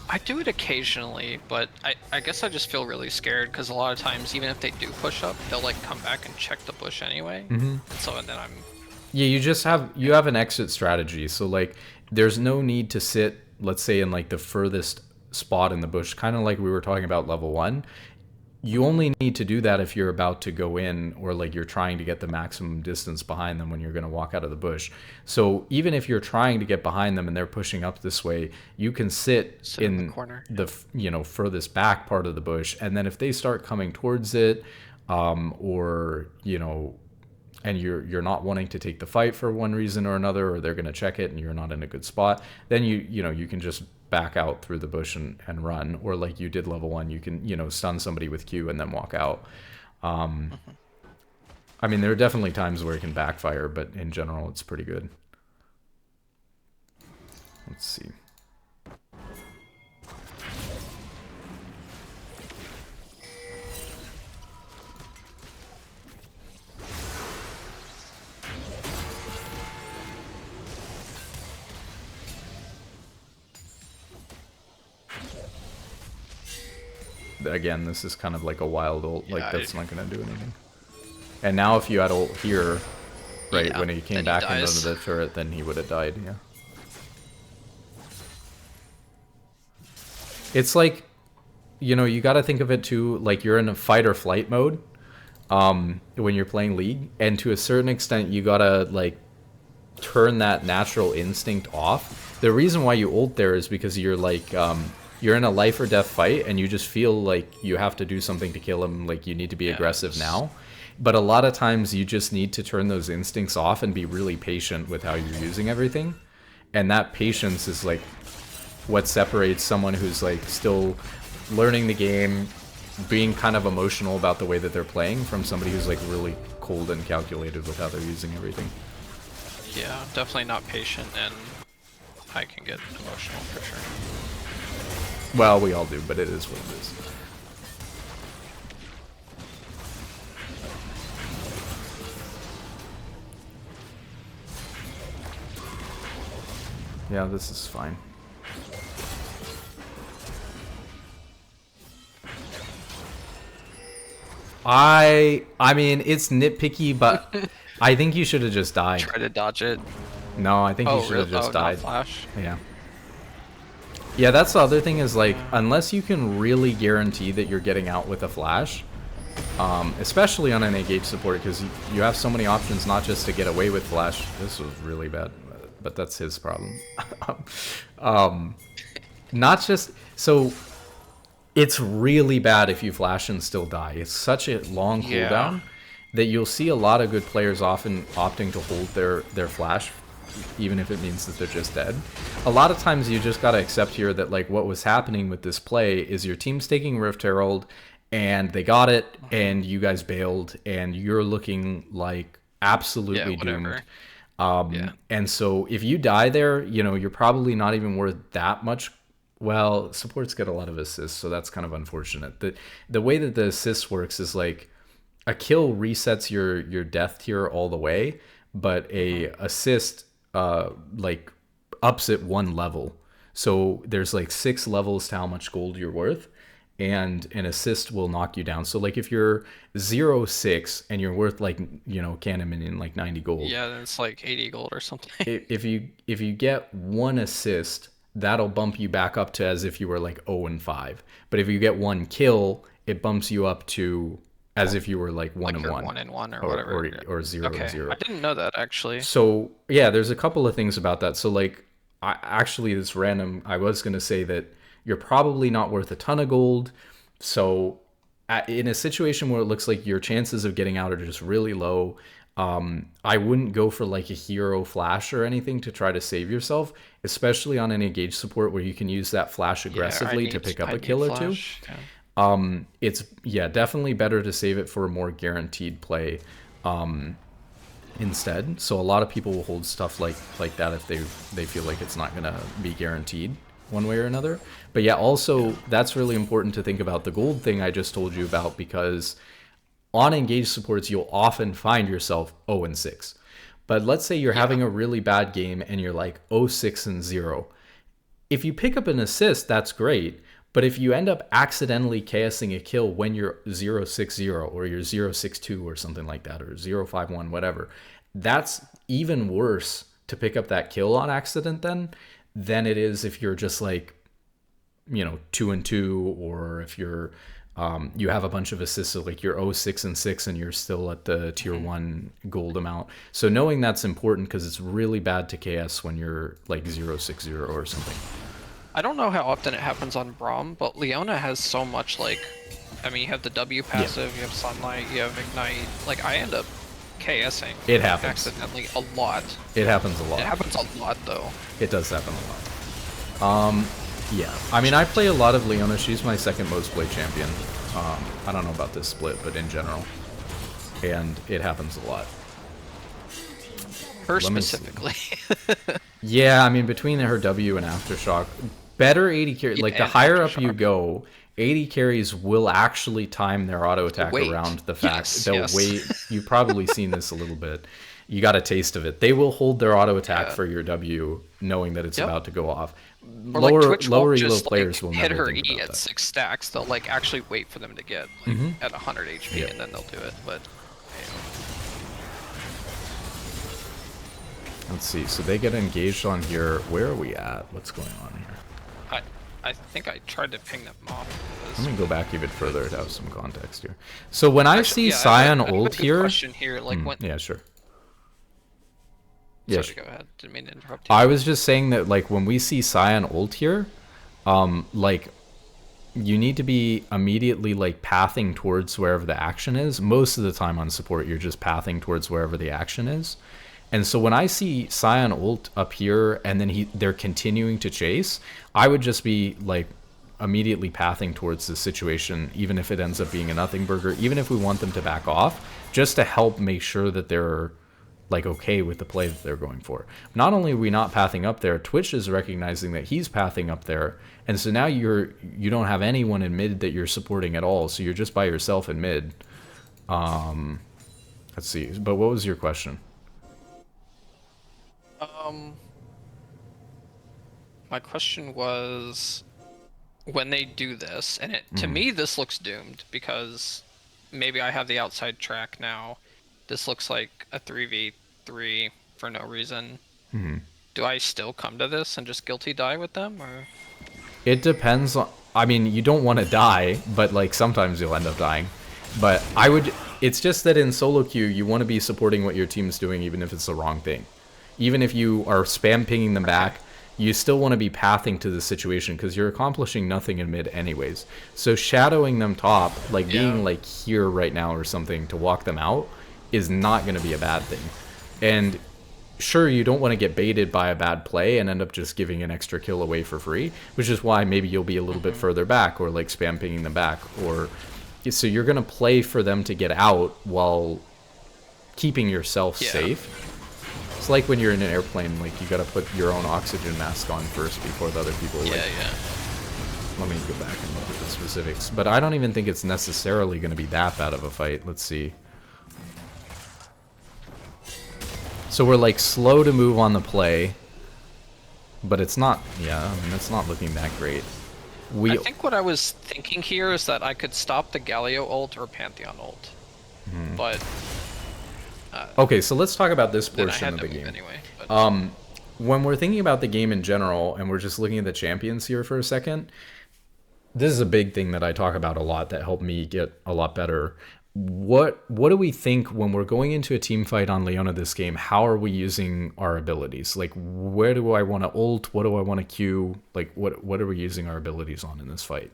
S3: I do it occasionally, but I guess I just feel really scared because a lot of times, even if they do push up, they'll like come back and check the bush anyway. And then I'm...
S2: Yeah, you have an exit strategy. So like there's no need to sit, let's say, in like the furthest spot in the bush, kind of like we were talking about level 1. You only need to do that if you're about to go in or like you're trying to get the maximum distance behind them when you're going to walk out of the bush. So even if you're trying to get behind them and they're pushing up this way, you can sit in the corner, the furthest back part of the bush, and then if they start coming towards it, or and you're not wanting to take the fight for one reason or another, or they're going to check it and you're not in a good spot, then you can just back out through the bush and run, or like you did level 1, you can stun somebody with Q and then walk out. I mean, there are definitely times where it can backfire, but in general it's pretty good. Let's see. Again, this is kind of like a wild ult, like that's not going to do anything. And now if you had ult here, right, when he came back into the turret, then he would have died, yeah. It's like, you got to think of it too, like you're in a fight or flight mode when you're playing League, and to a certain extent you got to like turn that natural instinct off. The reason why you ult there is because you're like... you're in a life or death fight and you just feel like you have to do something to kill him, like you need to be aggressive now. But a lot of times you just need to turn those instincts off and be really patient with how you're using everything. And that patience is like what separates someone who's like still learning the game, being kind of emotional about the way that they're playing, from somebody who's like really cold and calculated with how they're using everything.
S3: Yeah, definitely not patient, and I can get emotional for sure.
S2: Well, we all do, but it is what it is. Yeah, this is fine. I mean, it's nitpicky, but I think you should have just died.
S3: Try to dodge it.
S2: No, I think you should have just died.
S3: Flash.
S2: Yeah. Yeah, that's the other thing is like, unless you can really guarantee that you're getting out with a flash, especially on an engage support, because you have so many options not just to get away with flash. This was really bad, but that's his problem. Not just so. It's really bad if you flash and still die. It's such a long cooldown that you'll see a lot of good players often opting to hold their flash, even if it means that they're just dead. A lot of times you just gotta accept here that like what was happening with this play is your team's taking Rift Herald, and they got it, and you guys bailed, and you're looking like absolutely doomed. And so if you die there, you know, you're probably not even worth that much. Well, supports get a lot of assists, so that's kind of unfortunate. The way that the assist works is like a kill resets your death tier all the way, but a assist like ups it 1 level. So there's like 6 levels to how much gold you're worth, and an assist will knock you down. So like if you're 0-6 and you're worth like, you know, cannon minion like 90 gold.
S3: Yeah, then it's like 80 gold or something.
S2: If you get 1 assist, that'll bump you back up to as if you were like 0-5. But if you get 1 kill, it bumps you up to as if you were like 1-1.
S3: 1-1 or whatever.
S2: Or 0-0.
S3: I didn't know that actually.
S2: So yeah, there's a couple of things about that. So like, actually this random, I was going to say that you're probably not worth a ton of gold. So in a situation where it looks like your chances of getting out are just really low, I wouldn't go for like a hero flash or anything to try to save yourself, especially on an engage support where you can use that flash aggressively to pick up a kill or two. It's definitely better to save it for a more guaranteed play instead. So a lot of people will hold stuff like that if they feel like it's not gonna be guaranteed one way or another. But yeah, also that's really important to think about the gold thing I just told you about, because on engaged supports, you'll often find yourself 0-6. But let's say you're having a really bad game and you're like 0-6-0. If you pick up an assist, that's great. But if you end up accidentally KSing a kill when you're 0-6-0 or you're 0-6-2 or something like that, or 0-5-1, whatever, that's even worse to pick up that kill on accident than it is if you're just like, you know, 2-2, or if you're you have a bunch of assists, so like you're 0-6-6 and you're still at the tier 1 gold amount. So knowing that's important, because it's really bad to KS when you're like 0-6-0 or something.
S3: I don't know how often it happens on Braum, but Leona has so much, like, I mean, you have the W passive, you have Sunlight, you have Ignite. Like, I end up KSing.
S2: It happens.
S3: Accidentally a lot.
S2: It happens a lot.
S3: It happens a lot, though.
S2: It does happen a lot. Yeah. I mean, I play a lot of Leona. She's my second most played champion. I don't know about this split, but in general. And it happens a lot.
S3: Her specifically.
S2: Yeah, I mean, between her W and Aftershock, better 80 carry, like the higher up you go, 80 carries will actually time their auto attack around the fact they'll wait. You've probably seen this a little bit. You got a taste of it. They will hold their auto attack for your W, knowing that it's about to go off.
S3: Or lower
S2: elo players will
S3: hit
S2: never
S3: her
S2: think
S3: E
S2: about
S3: at
S2: that.
S3: 6 stacks. They'll like actually wait for them to get like, at 100 HP and then they'll do it. But
S2: let's see. So they get engaged on here. Where are we at? What's going on here?
S3: I think I tried to ping them off.
S2: Let me go back even further to have some context here. So when I see Scion ult here,
S3: question here, like when,
S2: yeah, sure.
S3: Sorry,
S2: Yeah,
S3: go ahead. Didn't mean to interrupt you.
S2: I was just saying that, like, when we see Scion ult here, like, you need to be immediately, like, pathing towards wherever the action is. Most of the time on support, you're just pathing towards wherever the action is. And so when I see Scion ult up here and then they're continuing to chase, I would just be, like, immediately pathing towards the situation, even if it ends up being a nothing burger, even if we want them to back off, just to help make sure that they're, like, okay with the play that they're going for. Not only are we not pathing up there, Twitch is recognizing that he's pathing up there, and so now you don't have anyone in mid that you're supporting at all, so you're just by yourself in mid. Let's see, but what was your question?
S3: My question was, when they do this, and to me this looks doomed, because maybe I have the outside track now. This looks like a 3v3 for no reason. Do I still come to this and just guilty die with them, or? It
S2: depends on, I mean, you don't want to die, but, like, sometimes you'll end up dying. But it's just that in solo queue, you want to be supporting what your team's doing, even if it's the wrong thing. Even if you are spam pinging them back, you still want to be pathing to the situation because you're accomplishing nothing in mid anyways. So shadowing them top, like being like here right now or something to walk them out, is not going to be a bad thing. And sure, you don't want to get baited by a bad play and end up just giving an extra kill away for free, which is why maybe you'll be a little bit further back or like spam pinging them back. Or so you're going to play for them to get out while keeping yourself safe. It's like when you're in an airplane, like you got to put your own oxygen mask on first before the other people. Let me go back and look at the specifics. But I don't even think it's necessarily going to be that bad of a fight. Let's see. So we're like slow to move on the play, but it's not. Yeah, I mean it's not looking that great.
S3: I think what I was thinking here is that I could stop the Galio ult or Pantheon ult, but.
S2: Okay, so let's talk about this portion of the game.
S3: Anyway,
S2: when we're thinking about the game in general, and we're just looking at the champions here for a second, this is a big thing that I talk about a lot that helped me get a lot better. What do we think when we're going into a team fight on Leona this game? How are we using our abilities? Like, where do I want to ult? What do I want to Q? Like, what are we using our abilities on in this fight?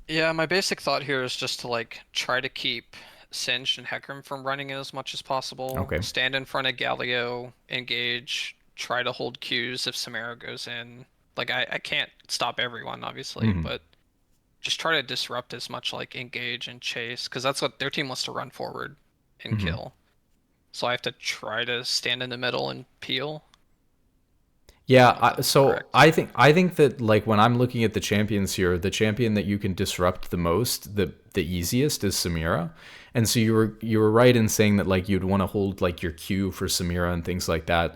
S3: Yeah, my basic thought here is just to like try to keep Singed and Hecarim from running in as much as possible.
S2: Okay.
S3: Stand in front of Galio, engage, try to hold Qs if Samara goes in. Like I can't stop everyone, obviously, but just try to disrupt as much, like engage and chase, because that's what their team wants to run forward and kill. So I have to try to stand in the middle and peel.
S2: Yeah, I think that like when I'm looking at the champions here, the champion that you can disrupt the most, the easiest is Samira. And so you were right in saying that like you'd want to hold like your Q for Samira and things like that.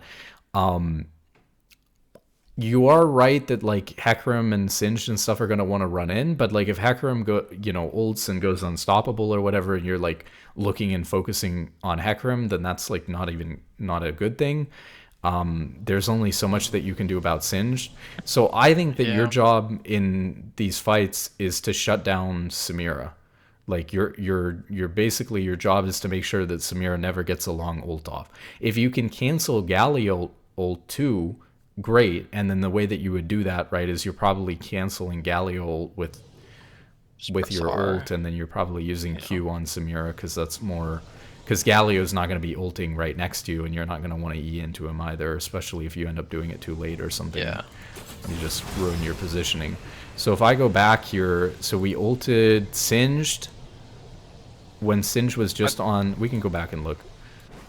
S2: You are right that like Hecarim and Singed and stuff are going to want to run in, but like if Hecarim ults and goes unstoppable or whatever, and you're like looking and focusing on Hecarim, then that's like not a good thing. There's only so much that you can do about Singed. So I think that your job in these fights is to shut down Samira. Like you're basically, your job is to make sure that Samira never gets a long ult off. If you can cancel Galio ult too, great. And then the way that you would do that, right, is you're probably canceling Galio ult with your ult, and then you're probably using Q on Samira because that's more. Because Galio's not going to be ulting right next to you, and you're not going to want to E into him either, especially if you end up doing it too late or something.
S3: Yeah.
S2: You just ruin your positioning. So if I go back here, so we ulted Singed when Singed was just on... We can go back and look.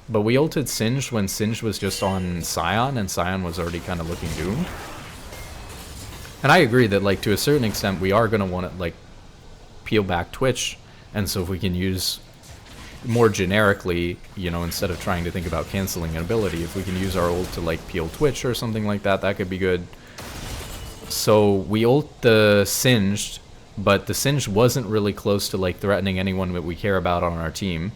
S2: But we ulted Singed when Singed was just on Sion, and Sion was already kind of looking doomed. And I agree that, like, to a certain extent, we are going to want to, like, peel back Twitch. And so if we can use... more generically, instead of trying to think about canceling an ability, if we can use our ult to like peel Twitch or something like that, that could be good. So we ult the Singed, but the Singed wasn't really close to like threatening anyone that we care about on our team.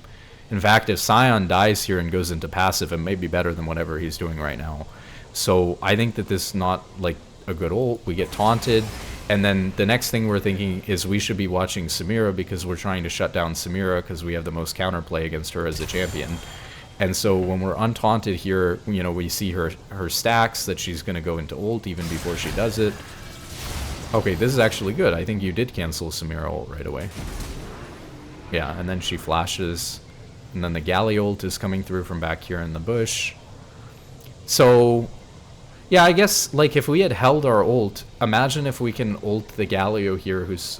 S2: In fact, if Sion dies here and goes into passive, it may be better than whatever he's doing right now. So I think that this is not like a good ult. We get taunted. And then the next thing we're thinking is we should be watching Samira because we're trying to shut down Samira because we have the most counterplay against her as a champion. And so when we're untaunted here, we see her stacks that she's going to go into ult even before she does it. Okay, this is actually good. I think you did cancel Samira ult right away. Yeah, and then she flashes. And then the Galio ult is coming through from back here in the bush. So... yeah, I guess, like, if we had held our ult, imagine if we can ult the Galio here who's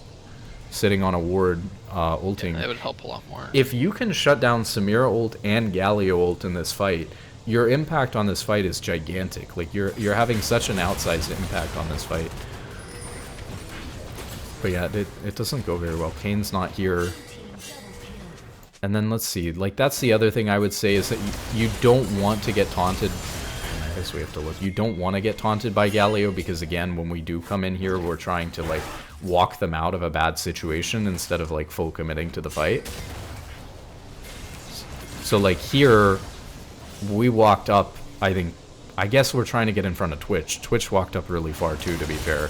S2: sitting on a ward, ulting.
S3: Yeah, it would help a lot more.
S2: If you can shut down Samira ult and Galio ult in this fight, your impact on this fight is gigantic. Like, you're having such an outsized impact on this fight. But yeah, it doesn't go very well. Kane's not here. And then, let's see, like, that's the other thing I would say is that you don't want to get taunted. I guess we have to look. You don't want to get taunted by Galio because, again, when we do come in here, we're trying to, like, walk them out of a bad situation instead of, like, full committing to the fight. So, like, here, we walked up, I guess we're trying to get in front of Twitch. Twitch walked up really far, too, to be fair.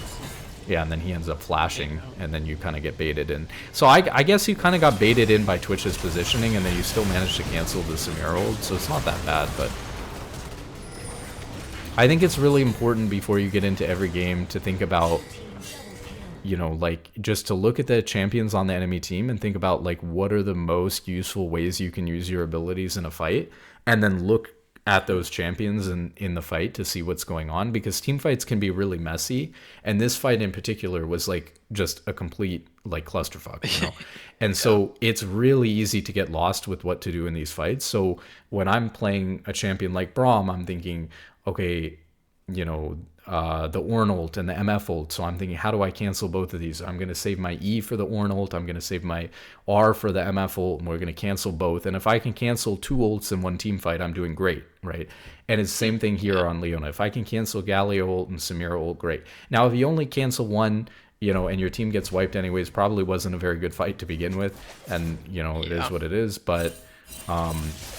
S2: Yeah, and then he ends up flashing, and then you kind of get baited in. So I guess you kind of got baited in by Twitch's positioning, and then you still managed to cancel the Samir ult, so it's not that bad, but... I think it's really important before you get into every game to think about, you know, like, just to look at the champions on the enemy team and think about, like, what are the most useful ways you can use your abilities in a fight, and then look at those champions in the fight to see what's going on, because team fights can be really messy, and this fight in particular was like just a complete like clusterfuck, you know. And so it's really easy to get lost with what to do in these fights. So when I'm playing a champion like Braum, I'm thinking, okay, you know, the Ornn ult and the MF ult. So I'm thinking, how do I cancel both of these? I'm going to save my E for the Ornn ult. I'm going to save my R for the MF ult, and we're going to cancel both. And if I can cancel 2 ults in one team fight, I'm doing great, right? And it's the same thing here on Leona. If I can cancel Galio ult and Samira ult, great. Now, if you only cancel one, you know, and your team gets wiped anyways, probably wasn't a very good fight to begin with. And, you know, it is what it is. But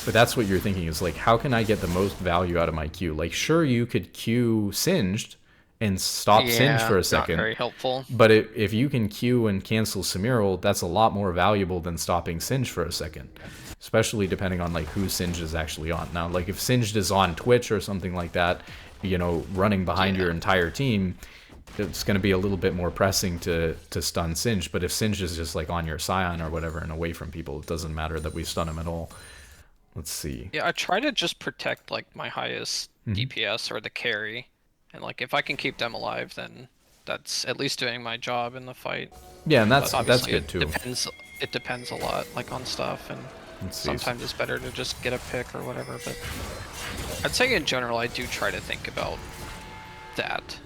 S2: that's what you're thinking is like, how can I get the most value out of my Q? Like, sure, you could Q Singed and stop Singe for a second.
S3: Not very helpful.
S2: But if you can Q and cancel Samira, that's a lot more valuable than stopping Singe for a second. Especially depending on like who Singed is actually on. Now, like if Singed is on Twitch or something like that, you know, running behind your entire team, it's going to be a little bit more pressing to stun Singe. But if Singe is just like on your Scion or whatever and away from people, it doesn't matter that we stun him at all. Let's see.
S3: Yeah, I try to just protect like my highest DPS or the carry. And like if I can keep them alive, then that's at least doing my job in the fight.
S2: Yeah, and that's good too.
S3: It depends a lot like on stuff, and sometimes it's better to just get a pick or whatever, but I'd say in general I do try to think about that.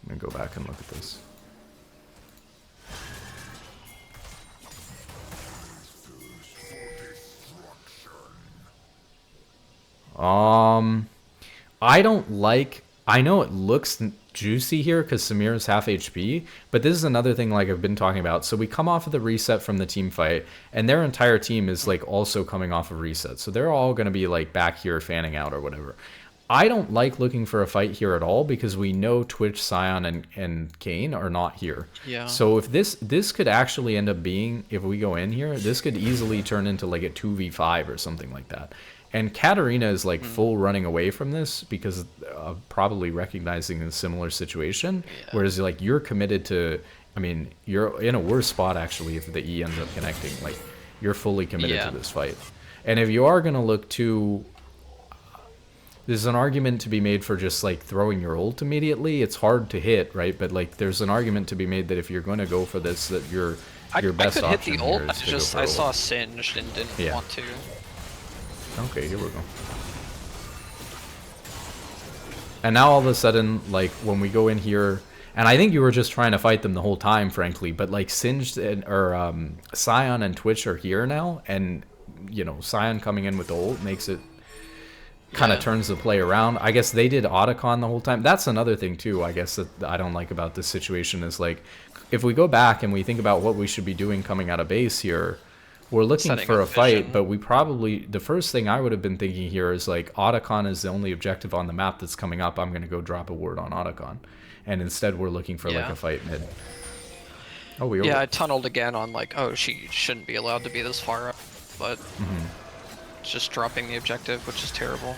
S2: I'm gonna go back and look at this. I don't like... I know it looks juicy here because Samira's half HP, but this is another thing like I've been talking about. So we come off of the reset from the team fight, and their entire team is like also coming off of reset. So they're all going to be like back here fanning out or whatever. I don't like looking for a fight here at all because we know Twitch, Scion, and Kayn are not here.
S3: Yeah.
S2: So if this could actually end up being, if we go in here, this could easily turn into like a 2v5 or something like that. And Katarina is like full running away from this because of probably recognizing a similar situation. Yeah. Whereas like you're committed to, I mean, you're in a worse spot actually if the E ends up connecting. Like you're fully committed to this fight. And if you are going to look to, there's an argument to be made for just like throwing your ult immediately. It's hard to hit, right? But like there's an argument to be made that if you're going to go for this, that your best option
S3: hit the ult.
S2: here is to go for
S3: I
S2: ult.
S3: saw Singed and didn't want to.
S2: Okay, here we go. And now all of a sudden, like, when we go in here... And I think you were just trying to fight them the whole time, frankly. But, like, Singed or Scion and Twitch are here now. And, you know, Scion coming in with the ult makes it... kind of turns the play around. I guess they did Otacon the whole time. That's another thing, too, I guess, that I don't like about this situation is, like, if we go back and we think about what we should be doing coming out of base here... We're looking for a fight, but we probably... The first thing I would have been thinking here is, like, Otacon is the only objective on the map that's coming up. I'm going to go drop a ward on Otacon. And instead, we're looking for, like, a fight mid. Oh, we
S3: I tunneled again on, like, oh, she shouldn't be allowed to be this far up. But just dropping the objective, which is terrible.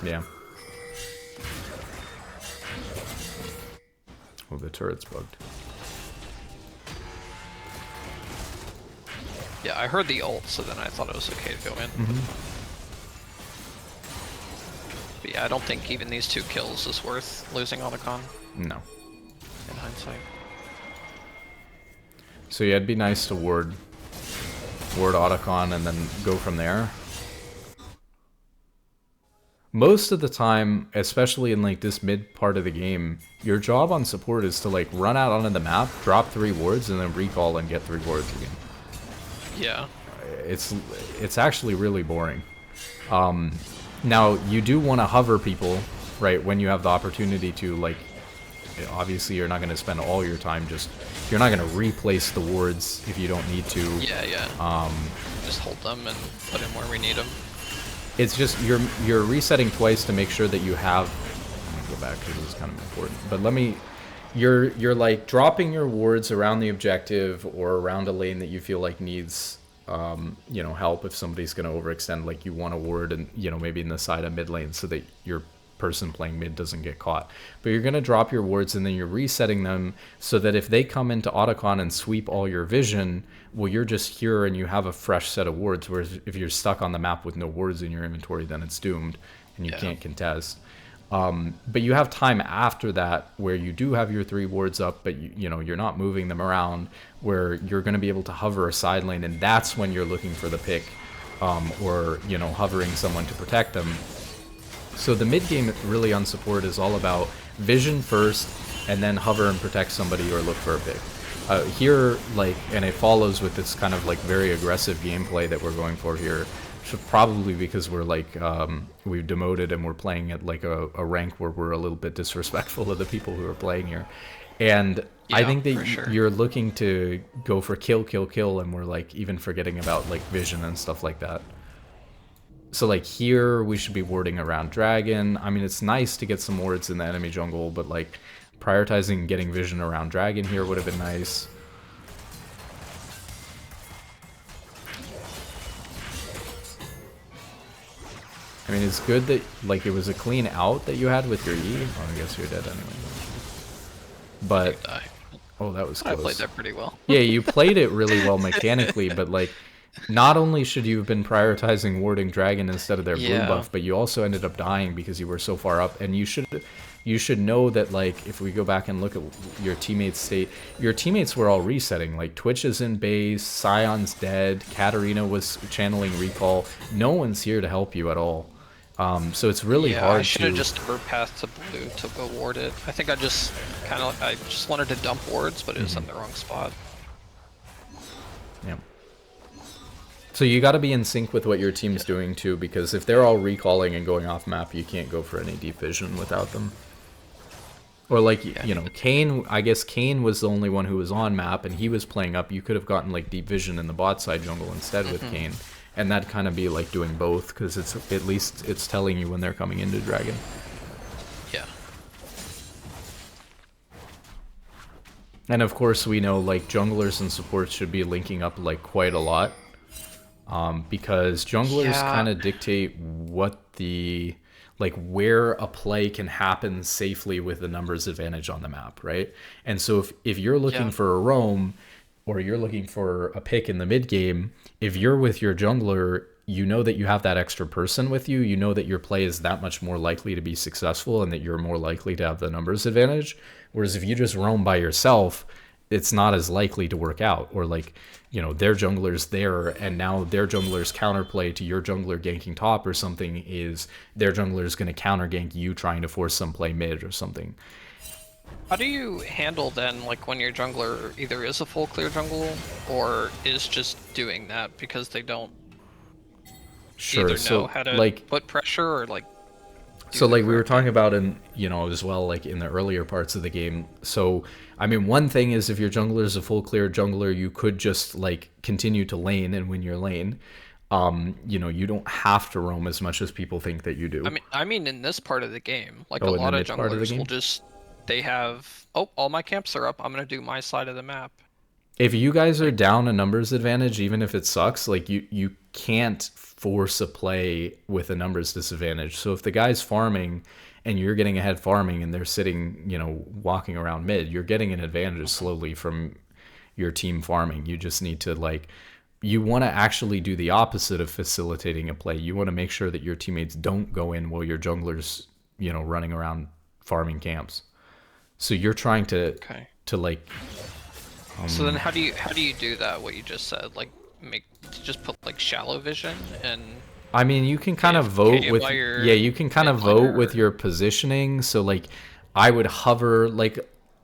S2: Yeah. Oh, the turret's bugged.
S3: Yeah, I heard the ult, so then I thought it was okay to go in. But yeah, I don't think even these 2 kills is worth losing Otacon.
S2: No.
S3: In hindsight.
S2: So yeah, it'd be nice to ward Otacon and then go from there. Most of the time, especially in like this mid part of the game, your job on support is to like run out onto the map, drop 3 wards, and then recall and get 3 wards again.
S3: Yeah.
S2: It's actually really boring. Now, you do want to hover people, right, when you have the opportunity to, like, obviously you're not going to spend all your time just, you're not going to replace the wards if you don't need to.
S3: Yeah. Just hold them and put in where we need them.
S2: it's just you're resetting twice to make sure that you have. Let me go back because this is kind of important. But you're like dropping your wards around the objective or around a lane that you feel like needs help if somebody's going to overextend. Like you want a ward and maybe in the side of mid lane so that your person playing mid doesn't get caught. But you're going to drop your wards and then you're resetting them so that if they come into Otacon and sweep all your vision, well, you're just here and you have a fresh set of wards. Whereas if you're stuck on the map with no wards in your inventory, then it's doomed and you can't contest. But you have time after that where you do have your 3 wards up, but you're not moving them around, where you're going to be able to hover a side lane, and that's when you're looking for the pick, or hovering someone to protect them. So the mid game really on support is all about vision first, and then hover and protect somebody or look for a pick. Here, and it follows with this kind of very aggressive gameplay that we're going for here. Probably because we're we've demoted and we're playing at a rank where we're a little bit disrespectful of the people who are playing here, and I think that you're looking to go for kill, and we're even forgetting about vision and stuff like that. So here we should be warding around dragon. I mean, it's nice to get some wards in the enemy jungle, but prioritizing getting vision around dragon here would have been nice. I mean, it's good that, it was a clean out that you had with your E. Oh, I guess you're dead anyway. But, oh, that was close.
S3: I played that pretty well.
S2: Yeah, you played it really well mechanically, but, not only should you have been prioritizing warding dragon instead of their blue buff, but you also ended up dying because you were so far up, and you should know that, if we go back and look at your teammates' state, your teammates were all resetting. Twitch is in base, Scion's dead, Katarina was channeling recall. No one's here to help you at all. So it's really hard.
S3: I should have just overpassed to blue to go ward it. I think I just wanted to dump wards, but it was in the wrong spot.
S2: Yeah. So you got to be in sync with what your team's doing too, because if they're all recalling and going off map, you can't go for any deep vision without them. Or Kane, I guess Kane was the only one who was on map and he was playing up. You could have gotten deep vision in the bot side jungle instead with Kane. And that'd kind of be doing both, because at least it's telling you when they're coming into dragon.
S3: Yeah.
S2: And of course we know junglers and supports should be linking up quite a lot. Because junglers kind of dictate what where a play can happen safely with the numbers advantage on the map, right? And so if you're looking for a roam, or you're looking for a pick in the mid game, if you're with your jungler, you know that you have that extra person with you, you know that your play is that much more likely to be successful and that you're more likely to have the numbers advantage. Whereas if you just roam by yourself, it's not as likely to work out. Or their jungler's there, and now their jungler's counterplay to your jungler ganking top or something is their jungler's going to counter gank you trying to force some play mid or something.
S3: How do you handle then, when your jungler either is a full clear jungle or is just doing that because they don't either know how to put pressure or
S2: So we were talking about in as well in the earlier parts of the game. So I mean, one thing is if your jungler is a full clear jungler, you could just continue to lane and win your lane. You don't have to roam as much as people think that you do.
S3: I mean in this part of the game, a lot of junglers will just all my camps are up, I'm gonna do my side of the map.
S2: If you guys are down a numbers advantage, even if it sucks, you can't force a play with a numbers disadvantage. So if the guy's farming and you're getting ahead farming and they're sitting, walking around mid, you're getting an advantage slowly from your team farming. You just need to you want to actually do the opposite of facilitating a play. You want to make sure that your teammates don't go in while your jungler's, running around farming camps. So you're trying to
S3: so then how do you do that, what you just said? Just put shallow vision and
S2: I mean, you can kind of vote with you can kind of vote with your positioning. So I would hover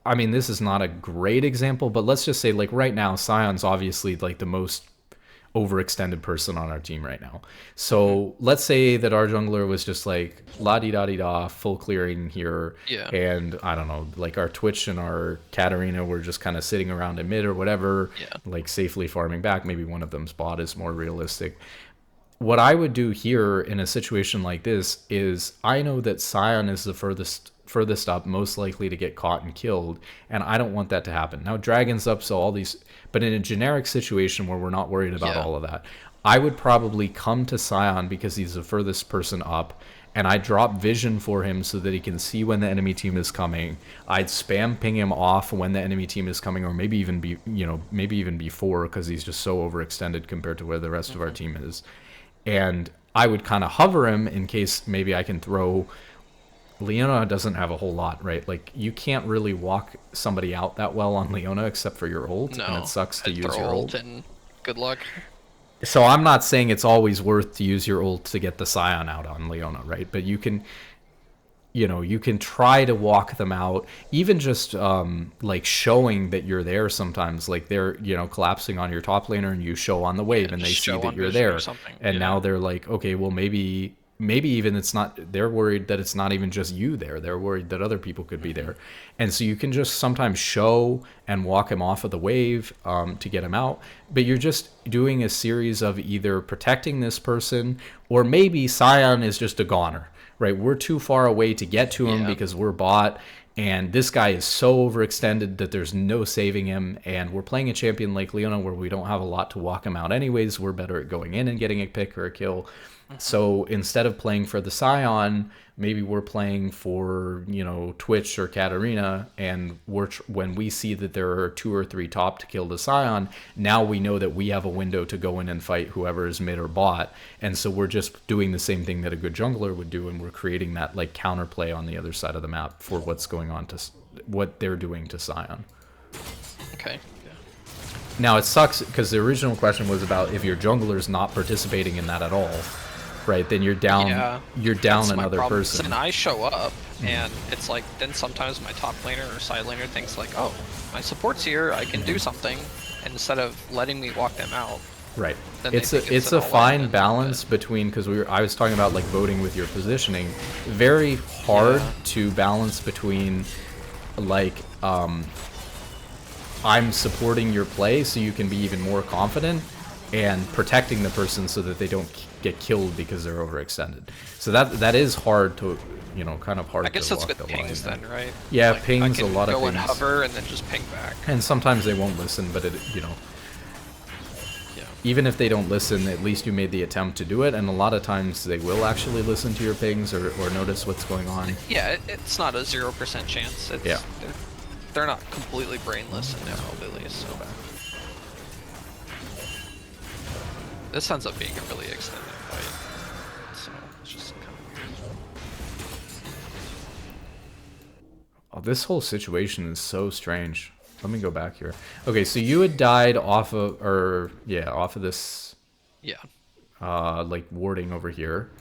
S2: I mean, this is not a great example, but let's just say right now Scion's obviously the most overextended person on our team right now. So let's say that our jungler was just la-di-da-di-da, full clearing here.
S3: Yeah.
S2: And I don't know, our Twitch and our Katarina were just kind of sitting around in mid or whatever, safely farming back. Maybe one of them's bot is more realistic. what I would do here in a situation like this is I know that Scion is the furthest up, most likely to get caught and killed, and I don't want that to happen. Now Dragon's up, so all these, but in a generic situation where we're not worried about all of that, I would probably come to Scion because he's the furthest person up, and I drop vision for him so that he can see when the enemy team is coming. I'd spam ping him off when the enemy team is coming, or maybe even maybe even before, because he's just so overextended compared to where the rest of our team is. And I would kind of hover him in case maybe I can throw. Leona doesn't have a whole lot, right? Like, you can't really walk somebody out that well on Leona except for your ult, and it sucks to use your ult.
S3: And good luck.
S2: So I'm not saying it's always worth to use your ult to get the Scion out on Leona, right? But you can, you can try to walk them out, even just like showing that you're there sometimes. Like, they're, collapsing on your top laner and you show on the wave and they see that you're there. And now they're like, okay, well, maybe even it's not, they're worried that it's not even just you there. They're worried that other people could be there. And so you can just sometimes show and walk him off of the wave to get him out. But you're just doing a series of either protecting this person, or maybe Scion is just a goner, right? We're too far away to get to him because we're bot. And this guy is so overextended that there's no saving him. And we're playing a champion like Leona where we don't have a lot to walk him out anyways. We're better at going in and getting a pick or a kill. So instead of playing for the Scion, maybe we're playing for, Twitch or Katarina, and when we see that there are 2 or 3 top to kill the Scion, now we know that we have a window to go in and fight whoever is mid or bot. And so we're just doing the same thing that a good jungler would do, and we're creating that like counterplay on the other side of the map for what's going on to what they're doing to Scion.
S3: Okay.
S2: Now it sucks because the original question was about if your jungler's not participating in that at all. Right, then you're down. You're down another person.
S3: And I show up, and it's like then sometimes my top laner or side laner thinks like, oh, my support's here, I can do something, and instead of letting me walk them out.
S2: Right. It's a fine balance between, because I was talking about like voting with your positioning. Very hard to balance between like I'm supporting your play so you can be even more confident, and protecting the person so that they don't get killed because they're overextended. So that is hard to, kind of hard to walk the line.
S3: I guess that's with pings then, right?
S2: Yeah,
S3: like,
S2: pings, a lot of things.
S3: Go and hover and then just ping back.
S2: And sometimes they won't listen, but even if they don't listen, at least you made the attempt to do it, and a lot of times they will actually listen to your pings or notice what's going on.
S3: Yeah, it's not a 0% chance. They're not completely brainless in MLB, at least. So. This ends up being a really extended fight, so it's just kind of weird.
S2: Oh, this whole situation is so strange. Let me go back here. Okay, so you had died off of this, like warding over here,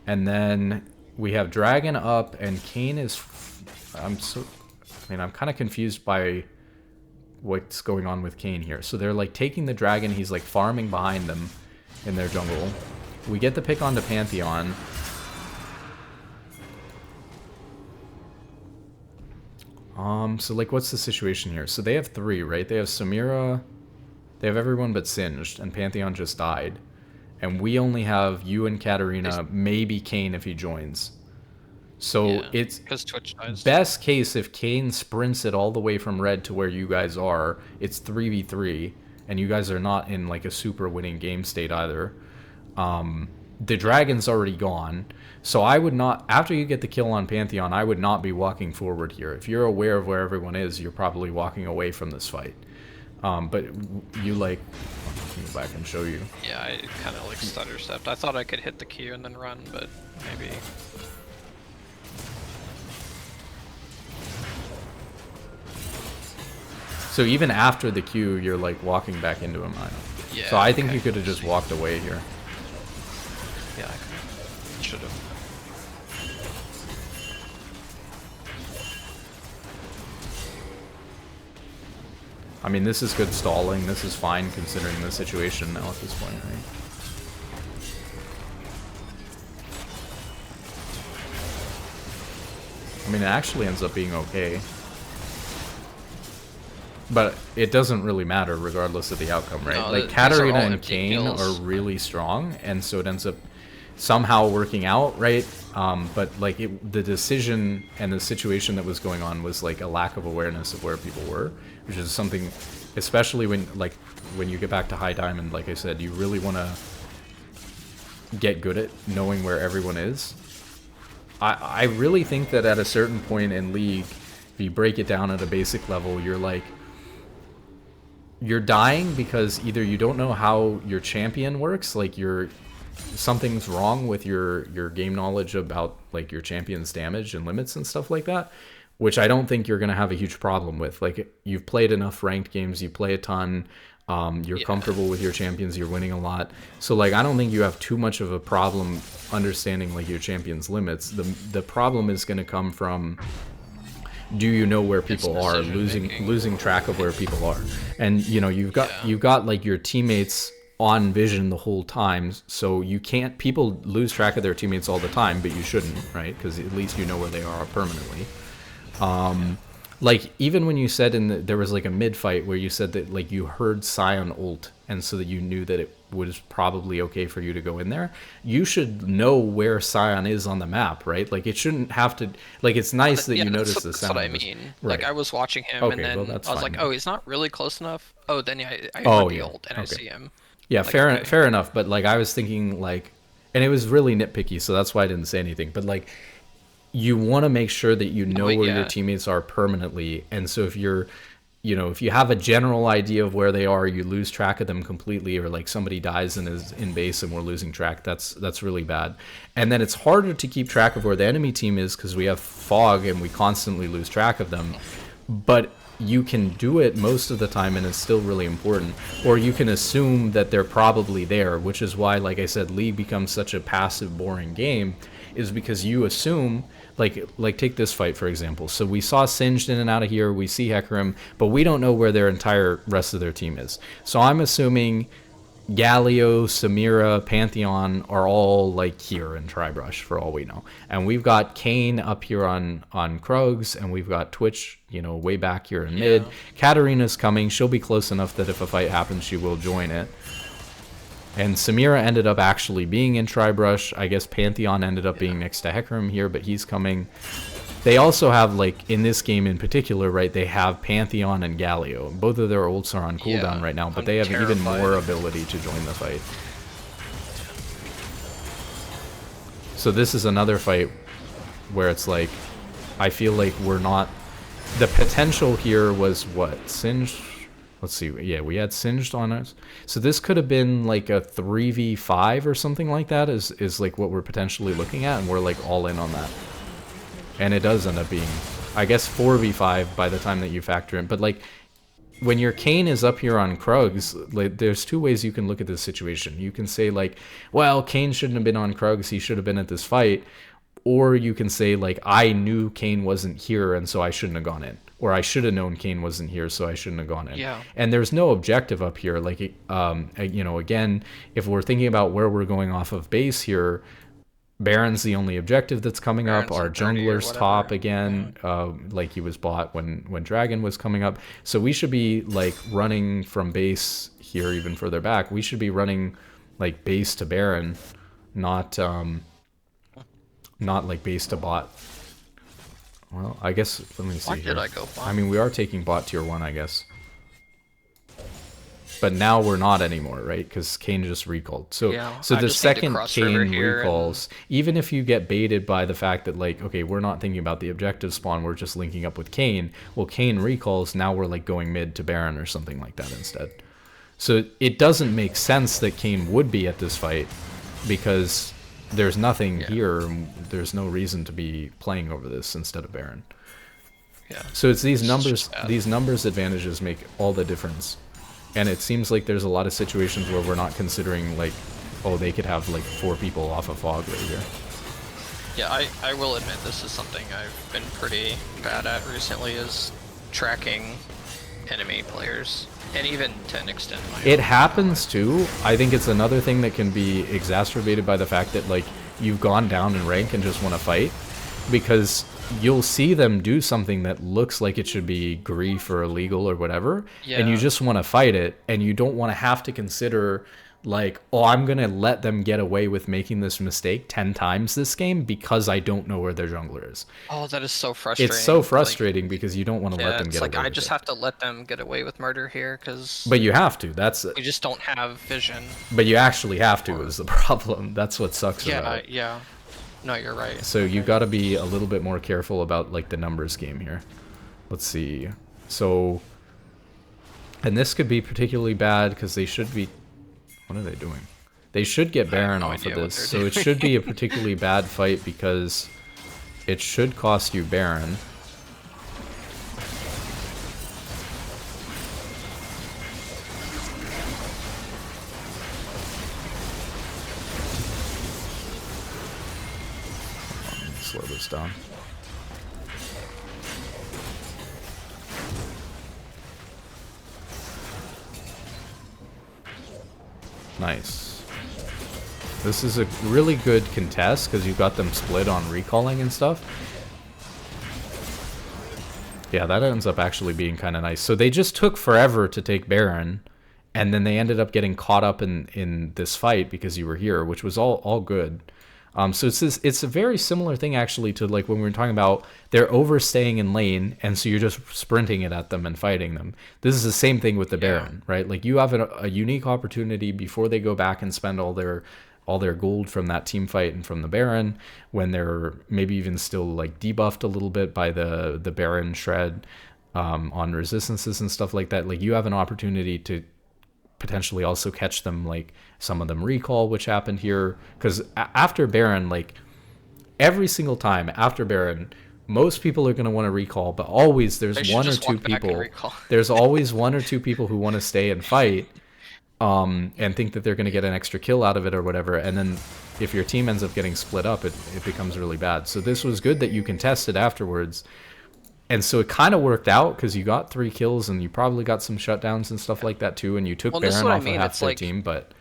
S2: and then we have Dragon up, and Kayn is. I'm kind of confused by what's going on with Kayn here. So they're like taking the dragon. He's like farming behind them in their jungle. We get the pick onto Pantheon. So like what's the situation here? So they have 3, right? They have Samira, they have everyone but Singed, and Pantheon just died. And we only have you and Katarina, maybe Kayn if he joins. So it's
S3: Twitch dies.
S2: Best case if Kayn sprints it all the way from red to where you guys are, it's 3v3. And you guys are not in like a super winning game state either. The dragon's already gone. So I would not, after you get the kill on Pantheon, I would not be walking forward here. If you're aware of where everyone is, you're probably walking away from this fight. But you like, let me go back and show you.
S3: Yeah, I kind of like stutter stepped. I thought I could hit the Q and then run, but maybe.
S2: So even after the Q, you're like walking back into him.
S3: Yeah,
S2: so I think you could have just walked away here.
S3: Yeah, I should have.
S2: I mean, this is good stalling. This is fine considering the situation now at this point, right? I mean, it actually ends up being okay. But it doesn't really matter regardless of the outcome, right?
S3: No,
S2: like
S3: these are
S2: Katarina
S3: all
S2: and
S3: empty
S2: Kane
S3: kills.
S2: are really strong, and so it ends up somehow working out, right? But like the decision and the situation that was going on was like a lack of awareness of where people were, which is something, especially when you get back to high diamond, like I said, you really want to get good at knowing where everyone is. I really think that at a certain point in League, if you break it down at a basic level, you're dying because either you don't know how your champion works, like something's wrong with your game knowledge about like your champion's damage and limits and stuff like that, which I don't think you're going to have a huge problem with. Like, you've played enough ranked games, you play a ton, you're comfortable with your champions, you're winning a lot. So like, I don't think you have too much of a problem understanding like your champion's limits. The problem is going to come from, do you know where people are, losing track of where people are. And you know, you've got like your teammates on vision the whole time, so you can't, people lose track of their teammates all the time, but you shouldn't, right? Because at least you know where they are permanently. Like, even when you said there was like a mid fight where you said that like you heard Sion ult, and so that you knew that it was probably okay for you to go in there, you should know where Sion is on the map, right? Like, it shouldn't have to, like, it's nice that you notice the sound.
S3: That's what I mean.
S2: Right.
S3: Like, I was watching him,
S2: Okay,
S3: and then
S2: well, that's
S3: I was
S2: fine
S3: like,
S2: then.
S3: oh, he's not really close enough. Oh, then I
S2: Oh,
S3: heard the
S2: yeah.
S3: ult, and I
S2: Okay.
S3: see him.
S2: Yeah,
S3: Like,
S2: fair enough. But like, I was thinking like, and it was really nitpicky, so that's why I didn't say anything. But like, you want to make sure that you know where your teammates are permanently, and so if if you have a general idea of where they are, you lose track of them completely, or like somebody dies and is in base and we're losing track, that's really bad. And then it's harder to keep track of where the enemy team is because we have fog and we constantly lose track of them. But you can do it most of the time and it's still really important. Or you can assume that they're probably there, which is why, like I said, League becomes such a passive, boring game, is because you assume, like take this fight for example. So we saw Singed in and out of here, we see Hecarim, but we don't know where their entire rest of their team is. So I'm assuming Galio, Samira, Pantheon are all like here in Tribrush for all we know. And we've got Kane up here on Krugs, and we've got Twitch, way back here in mid. Katarina's coming, she'll be close enough that if a fight happens, she will join it. And Samira ended up actually being in Tribrush. I guess Pantheon ended up being next to Hecarim here, but he's coming. They also have, like, in this game in particular, right, they have Pantheon and Galio. Both of their ults are on cooldown right now, but they have even more ability to join the fight. So this is another fight where it's like, I feel like we're not... The potential here was what? Singed? Let's see. Yeah, we had Singed on us. So this could have been like a 3v5 or something like that is like what we're potentially looking at, and we're like all in on that. And it does end up being, I guess, 4v5 by the time that you factor in. But like, when your Kane is up here on Krugs, like, there's two ways you can look at this situation. You can say like, well, Kane shouldn't have been on Krugs, he should have been at this fight. Or you can say like, I knew Kane wasn't here and so I shouldn't have gone in. Or I should have known Kane wasn't here, so I shouldn't have gone in.
S3: Yeah.
S2: And there's no objective up here. Like, again, if we're thinking about where we're going off of base here, Baron's the only objective that's coming up. Our jungler's top again, like he was bought when Dragon was coming up. So we should be like running from base here even further back. We should be running like base to Baron, not like base to bot. Well, I guess, let me see.
S3: Why did I go bot?
S2: I mean, we are taking bot tier 1, I guess. But now we're not anymore, right? Because Kane just recalled. So the second Kane recalls, even if you get baited by the fact that, like, okay, we're not thinking about the objective spawn, we're just linking up with Kane. Well, Kane recalls, now we're like going mid to Baron or something like that instead. So it doesn't make sense that Kane would be at this fight because there's nothing here. There's no reason to be playing over this instead of Baron.
S3: Yeah.
S2: So it's these numbers advantages make all the difference. And it seems like there's a lot of situations where we're not considering, like, oh, they could have like 4 people off of fog right here.
S3: Yeah, I will admit this is something I've been pretty bad at recently, is tracking enemy players. And even to an extent my
S2: It
S3: own.
S2: happens too. I think it's another thing that can be exacerbated by the fact that, like, you've gone down in rank and just want to fight. Because you'll see them do something that looks like it should be grief or illegal or whatever, and you
S3: Yeah.
S2: just want to fight it, and you don't want to have to consider like, oh, I'm gonna let them get away with making this mistake 10 times this game because I don't know where their jungler is.
S3: Oh, that is so frustrating.
S2: It's so
S3: Like,
S2: frustrating because you don't want to
S3: yeah,
S2: let them
S3: it's
S2: get
S3: like
S2: away
S3: I
S2: with
S3: just
S2: it.
S3: have to let them get away with murder here because
S2: But you have to. That's
S3: we just don't have vision.
S2: But you actually have to is the problem. That's what sucks about
S3: Yeah,
S2: it.
S3: yeah. No, you're right.
S2: So you got to be a little bit more careful about like the numbers game here. Let's see. So, and this could be particularly bad because they should be. What are they doing? They should get Baron
S3: no
S2: off of
S3: idea what
S2: this.
S3: they're
S2: So it should be a particularly bad fight because it should cost you Baron. Slow this down. Nice. This is a really good contest because you got them split on recalling and stuff. Yeah, that ends up actually being kind of nice. So they just took forever to take Baron, and then they ended up getting caught up in this fight because you were here, which was all good. So it's a very similar thing actually to like when we were talking about they're overstaying in lane, and so you're just sprinting it at them and fighting them. This is the same thing with the Baron, right? Like you have a unique opportunity before they go back and spend all their gold from that team fight and from the Baron, when they're maybe even still like debuffed a little bit by the Baron shred on resistances and stuff like that. Like you have an opportunity to potentially also catch them, like some of them recall, which happened here, because after Baron, like every single time after Baron, most people are going to want to recall, but always there's one or two people there's always one or two people who want to stay and fight and think that they're going to get an extra kill out of it or whatever, and then if your team ends up getting split up, it becomes really bad. So this was good that you contested afterwards. And so it kind of worked out because you got 3 kills and you probably got some shutdowns and stuff like that too. And you took Baron off of half their team, but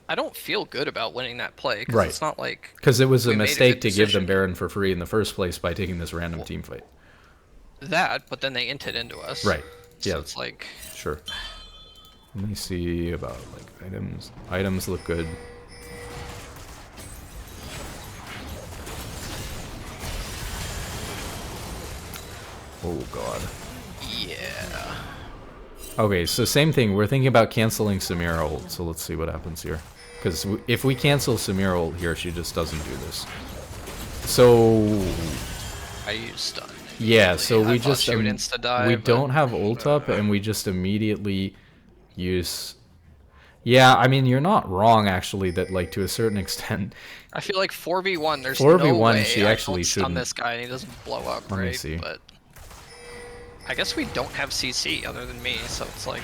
S3: I don't feel good about winning that play because
S2: right.
S3: It's not like
S2: because it was a mistake to give them Baron for free in the first place by taking this random team fight.
S3: That, but then they inted into us.
S2: Right.
S3: So
S2: yeah.
S3: it's like
S2: sure. Let me see about like items. Items look good. Oh god.
S3: Yeah.
S2: Okay, so same thing. We're thinking about canceling Samira ult, so let's see what happens here. Because if we cancel Samira ult here, she just doesn't do this. So
S3: I use stun.
S2: yeah, so
S3: I
S2: we
S3: thought
S2: just
S3: she would insta-die,
S2: we
S3: but
S2: don't have ult up, and we just immediately use. Yeah, I mean you're not wrong actually. That like to a certain extent.
S3: I feel like 4v1. There's
S2: 4v1,
S3: no way
S2: she actually
S3: I don't stun
S2: shouldn't.
S3: this guy and he doesn't blow up,
S2: Let me
S3: right?
S2: see.
S3: But I guess we don't have CC other than me, so it's like.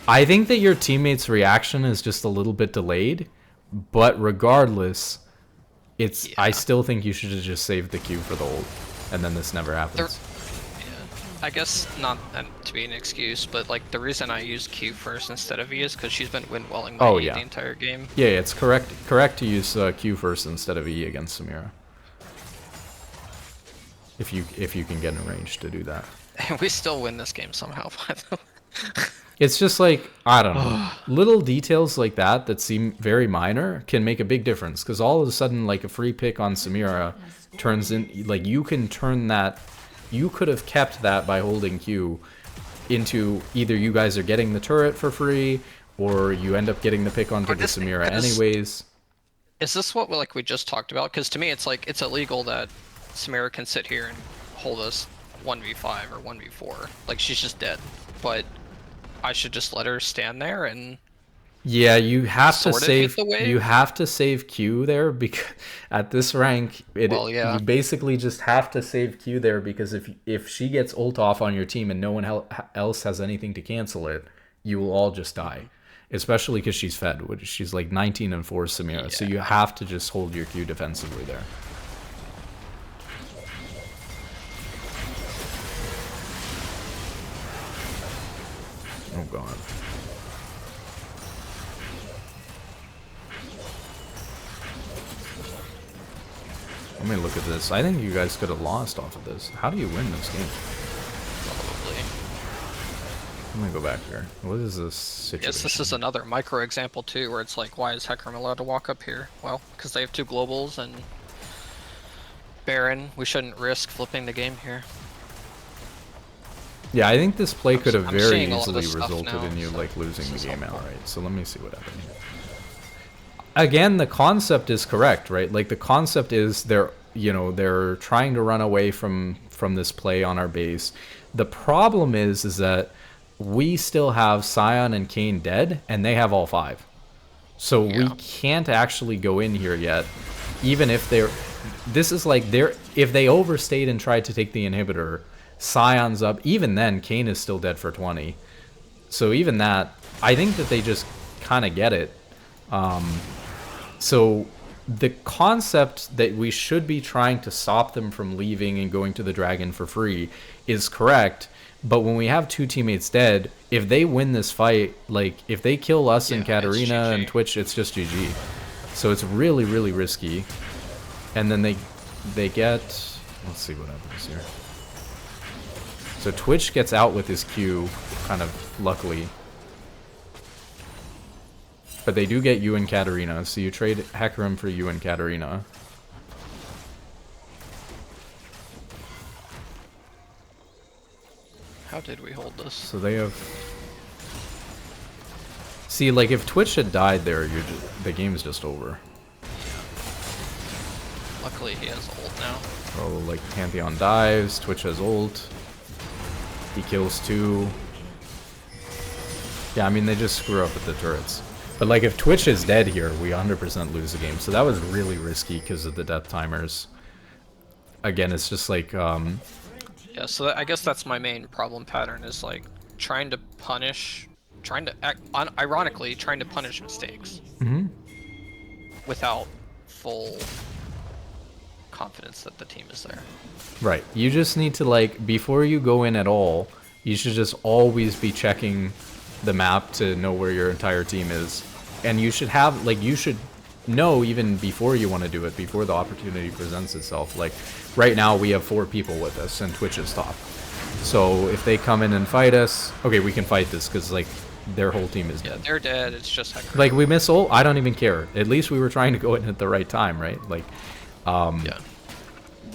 S2: I think that your teammate's reaction is just a little bit delayed, but regardless, it's.
S3: Yeah.
S2: I still think you should have just saved the Q for the ult, and then this never happens.
S3: I guess not to be an excuse, but like the reason I used Q first instead of E is because she's been win-welling my E the entire game.
S2: Yeah, it's correct to use Q first instead of E against Samira. If you can get in range to do that.
S3: And we still win this game somehow, by the way.
S2: It's just like, I don't know, little details like that seem very minor can make a big difference, because all of a sudden like a free pick on Samira turns in, like you can turn that. You could have kept that by holding Q into either you guys are getting the turret for free, or you end up getting the pick onto the Samira anyways.
S3: Is this what we just talked about? Because to me, it's like it's illegal that Samira can sit here and hold us 1v5 or 1v4. Like she's just dead. But I should just let her stand there and.
S2: Yeah, you have to
S3: sort of
S2: save.
S3: hit the wave?
S2: You have to save Q there because at this rank, you basically just have to save Q there, because if she gets ult off on your team and no one else has anything to cancel it, you will all just die. Especially because she's fed. She's like 19 and 4 Samira, so you have to just hold your Q defensively there. Oh god. Let me look at this. I think you guys could have lost off of this. How do you win this game?
S3: Probably.
S2: Let me go back here. What is this situation?
S3: Yes, this is another micro example too, where it's like, why is Hecarim allowed to walk up here? Well, because they have 2 globals and Baron. We shouldn't risk flipping the game here.
S2: Yeah, I think this play could have
S3: I'm
S2: very
S3: seeing a lot of
S2: easily
S3: this stuff
S2: resulted
S3: now,
S2: in you
S3: so
S2: like losing the
S3: this is
S2: game
S3: helpful.
S2: outright. So let me see what happened here. Again, the concept is correct, right? Like the concept is they're trying to run away from this play on our base. The problem is that we still have Sion and Kayn dead, and they have all 5. So we can't actually go in here yet, even if they're. This is like if they overstayed and tried to take the inhibitor, Sion's up. Even then, Kayn is still dead for 20. So even that, I think that they just kind of get it. So the concept that we should be trying to stop them from leaving and going to the dragon for free is correct. But when we have 2 teammates dead, if they win this fight, like if they kill us and Katarina and Twitch, it's just GG. So it's really, really risky. And then they get, let's see what happens here. So Twitch gets out with his Q, kind of luckily. But they do get you and Katarina, so you trade Hecarim for you and Katarina.
S3: How did we hold this?
S2: So they have... See, like, if Twitch had died there, the game's just over.
S3: Luckily, he has ult now.
S2: Oh, like, Pantheon dives, Twitch has ult. He kills 2. Yeah, I mean, they just screw up with the turrets. But, like, if Twitch is dead here, we 100% lose the game. So that was really risky because of the death timers. Again, it's just like...
S3: Yeah, so I guess that's my main problem pattern, is like trying to punish, ironically, trying to punish mistakes without full confidence that the team is there.
S2: Right. You just need to, like, before you go in at all, you should just always be checking the map to know where your entire team is. And you should have, like, you should know even before you want to do it, before the opportunity presents itself. Like, right now we have 4 people with us and Twitch is top. So if they come in and fight us, okay, we can fight this because, like, their whole team is dead.
S3: Yeah, they're dead. It's just Hecarim.
S2: Like, we miss ult, I don't even care. At least we were trying to go in at the right time, right? Like,
S3: yeah.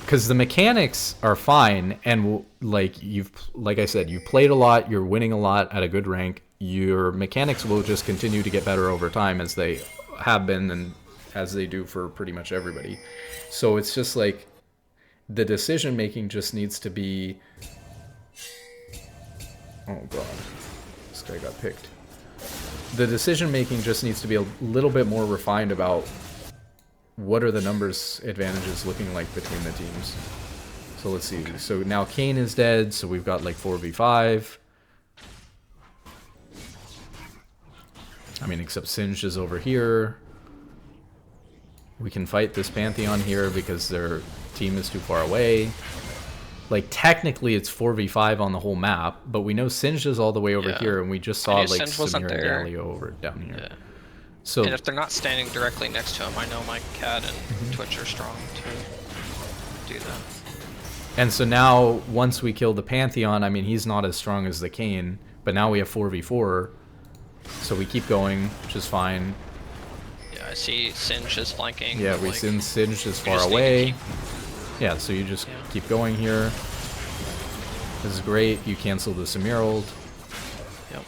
S2: because the mechanics are fine, and like I said, you played a lot, you're winning a lot at a good rank. Your mechanics will just continue to get better over time, as they have been and as they do for pretty much everybody. So it's just like the decision making just needs to be... Oh god, this guy got picked. The decision making just needs to be a little bit more refined about what are the numbers advantages looking like between the teams. So let's see. So now Kayn is dead, so we've got like 4v5. I mean, except Singed is over here. We can fight this Pantheon here because their team is too far away. Like, technically it's 4v5 on the whole map, but we know Singed is all the way over here, and we just saw, like, Samir and Galio over down here.
S3: Yeah.
S2: So,
S3: and if they're not standing directly next to him, I know my Cat and Twitch are strong to do that.
S2: And so now, once we kill the Pantheon, I mean, he's not as strong as the Kayn, but now we have 4v4, so we keep going, which is fine.
S3: Yeah, I see Singed is flanking.
S2: Yeah,
S3: but,
S2: we
S3: like,
S2: send Singed as
S3: we
S2: far
S3: just need to
S2: away.
S3: keep-
S2: Yeah, so you just keep going here. This is great. You cancel the Samir ult.
S3: Yep.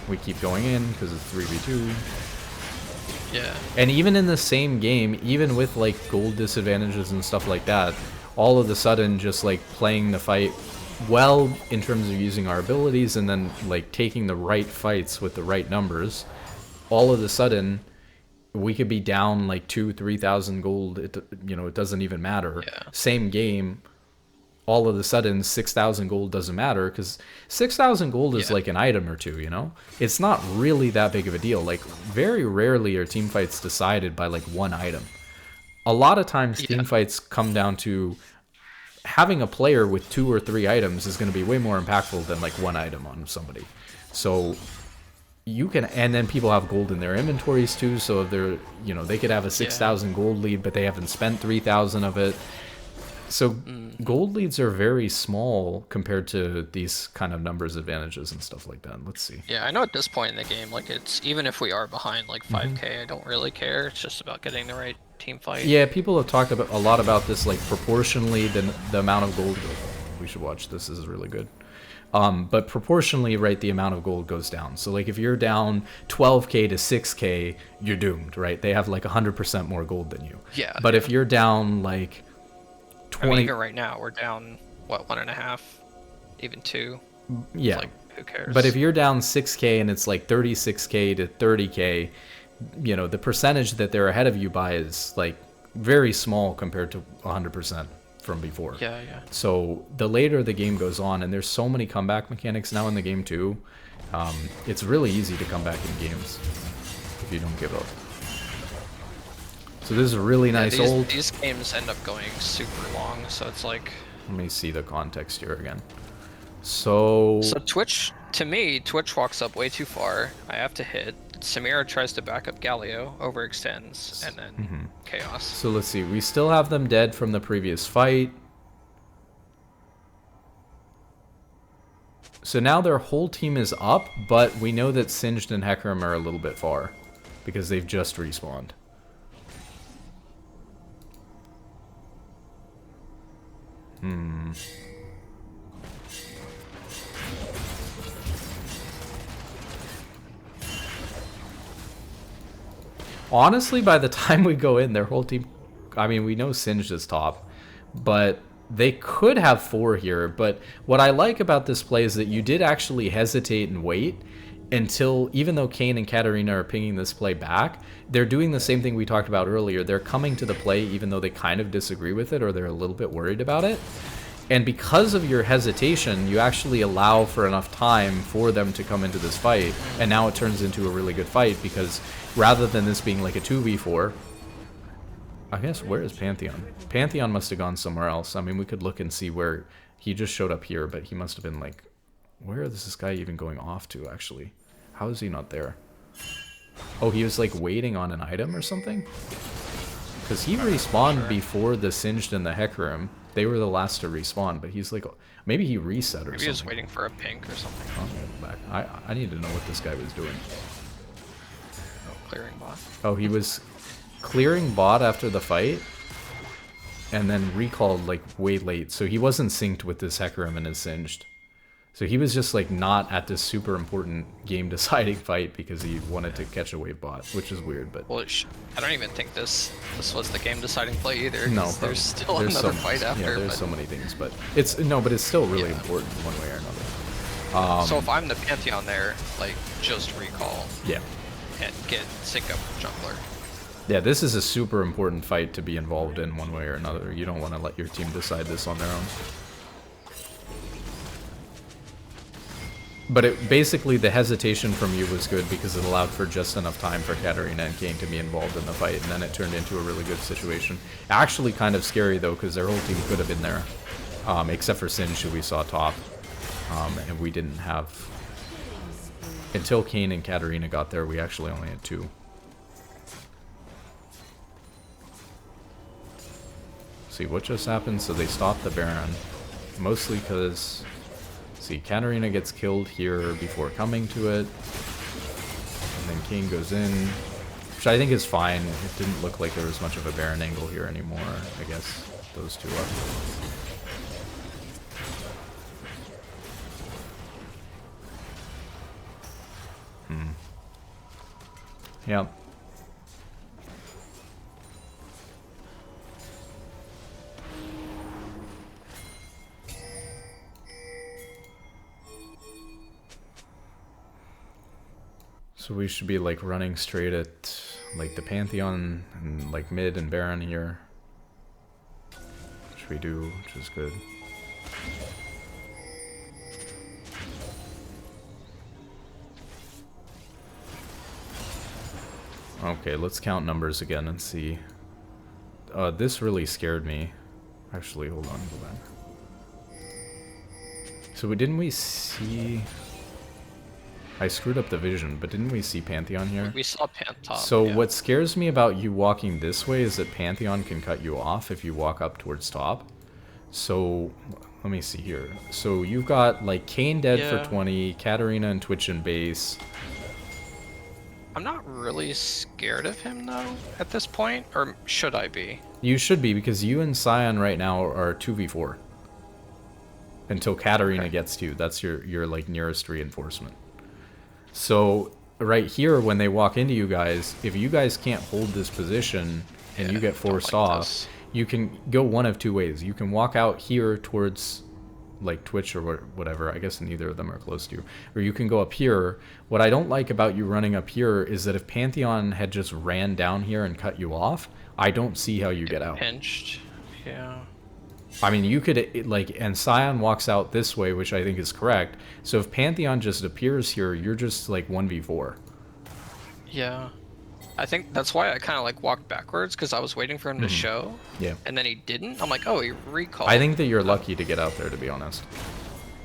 S2: We keep going in because it's 3v2.
S3: Yeah.
S2: And even in the same game, even with like gold disadvantages and stuff like that, all of a sudden just like playing the fight well in terms of using our abilities and then like taking the right fights with the right numbers, all of a sudden we could be down like 2,000-3,000 gold. It doesn't even matter.
S3: Yeah.
S2: Same game. All of a sudden 6,000 gold doesn't matter because 6,000 gold is like an item or two, It's not really that big of a deal. Like, very rarely are team fights decided by like one item. A lot of times team fights come down to having a player with 2 or 3 items is going to be way more impactful than like one item on somebody. So, you can, and then people have gold in their inventories too, so if they're, you know, they could have a 6,000 gold lead, but they haven't spent 3,000 of it. So gold leads are very small compared to these kind of numbers advantages and stuff like that. Let's see.
S3: Yeah, I know at this point in the game, like, it's even if we are behind like 5k, I don't really care. It's just about getting the right team fight.
S2: Yeah, people have talked about a lot about this, like proportionally the amount of gold. We should watch this. This is really good. But proportionally, right, the amount of gold goes down. So like if you're down 12k to 6k, you're doomed, right? They have like 100% more gold than you.
S3: Yeah.
S2: But if you're down like 20,
S3: I mean, even right now we're down what, 1.5, even 2.
S2: yeah.
S3: It's like, who cares?
S2: But if you're down 6k and it's like 36k to 30k, you know, the percentage that they're ahead of you by is like very small compared to 100% from before.
S3: Yeah, yeah.
S2: So the later the game goes on, and there's so many comeback mechanics now in the game too, it's really easy to come back in games if you don't give up. So this is a really nice ult.
S3: These games end up going super long, so it's like...
S2: Let me see the context here again. So
S3: Twitch, to me, Twitch walks up way too far. I have to hit. Samira tries to back up Galio, overextends, and then chaos.
S2: So let's see. We still have them dead from the previous fight. So now their whole team is up, but we know that Singed and Hecarim are a little bit far because they've just respawned. Honestly, by the time we go in, their whole team... I mean, we know Singed is top, but they could have 4 here. But what I like about this play is that you did actually hesitate and wait until, even though Kayn and Katarina are pinging this play back, they're doing the same thing we talked about earlier. They're coming to the play even though they kind of disagree with it or they're a little bit worried about it. And because of your hesitation, you actually allow for enough time for them to come into this fight. And now it turns into a really good fight because rather than this being like a 2v4... I guess, where is Pantheon? Pantheon must have gone somewhere else. I mean, we could look and see where... He just showed up here, but he must have been like... Where is this guy even going off to, actually? How is he not there? Oh, he was like waiting on an item or something? Because he respawned before the Singed and the Hecarim. They were the last to respawn, but he's like... Maybe he reset or something.
S3: Maybe he was waiting for a pink or something.
S2: Oh, back. I need to know what this guy was doing.
S3: Oh, clearing bot.
S2: Oh, he was clearing bot after the fight, and then recalled like way late. So he wasn't synced with this Hecarim and his Singed. So he was just like not at this super important game deciding fight because he wanted to catch a wave bot, which is weird. But
S3: well, I don't even think this was the game deciding play either.
S2: No,
S3: there's still another fight after.
S2: Yeah, there's so many things, but it's but it's still really important one way or another.
S3: So if I'm the Pantheon there, like just recall.
S2: Yeah.
S3: And get sync up with jungler.
S2: Yeah, this is a super important fight to be involved in one way or another. You don't want to let your team decide this on their own. But basically, the hesitation from you was good because it allowed for just enough time for Katarina and Kayn to be involved in the fight, and then it turned into a really good situation. Actually kind of scary, though, because their whole team could have been there, except for Singed, who we saw top, and we didn't have... Until Kayn and Katarina got there, we actually only had 2. See, what just happened? So they stopped the Baron, mostly because... See, Katarina gets killed here before coming to it. And then King goes in, which I think is fine. It didn't look like there was much of a Baron angle here anymore. I guess those two are. Yeah. So we should be like running straight at like the Pantheon and like mid and Baron here. Which we do, which is good. Okay, let's count numbers again and see. This really scared me. Actually, hold on, go back. So didn't we see... I screwed up the vision, but didn't we see Pantheon here?
S3: We saw Pant top.
S2: So
S3: yeah.
S2: what scares me about you walking this way is that Pantheon can cut you off if you walk up towards top. So let me see here. So you've got like Kane dead
S3: Yeah.
S2: for 20, Katarina and Twitch and base.
S3: I'm not really scared of him though at this point, or should I be?
S2: You should be, because you and Scion right now are 2v4. Until Katarina gets to you. That's your like nearest reinforcement. So right here, when they walk into you guys, if you guys can't hold this position and you get forced off,
S3: this.
S2: you can go one of two ways. You can walk out here towards like Twitch or whatever. I guess neither of them are close to you. Or you can go up here. What I don't like about you running up here is that if Pantheon had just ran down here and cut you off, I don't see how you get out.
S3: Pinched. Yeah.
S2: I mean, you could, like, and Scion walks out this way, which I think is correct. So if Pantheon just appears here, you're just, like, 1v4.
S3: Yeah. I think that's why I kind of, like, walked backwards, because I was waiting for him to show.
S2: Yeah.
S3: And then he didn't. I'm like, oh, he recalled.
S2: I think that you're lucky to get out there, to be honest.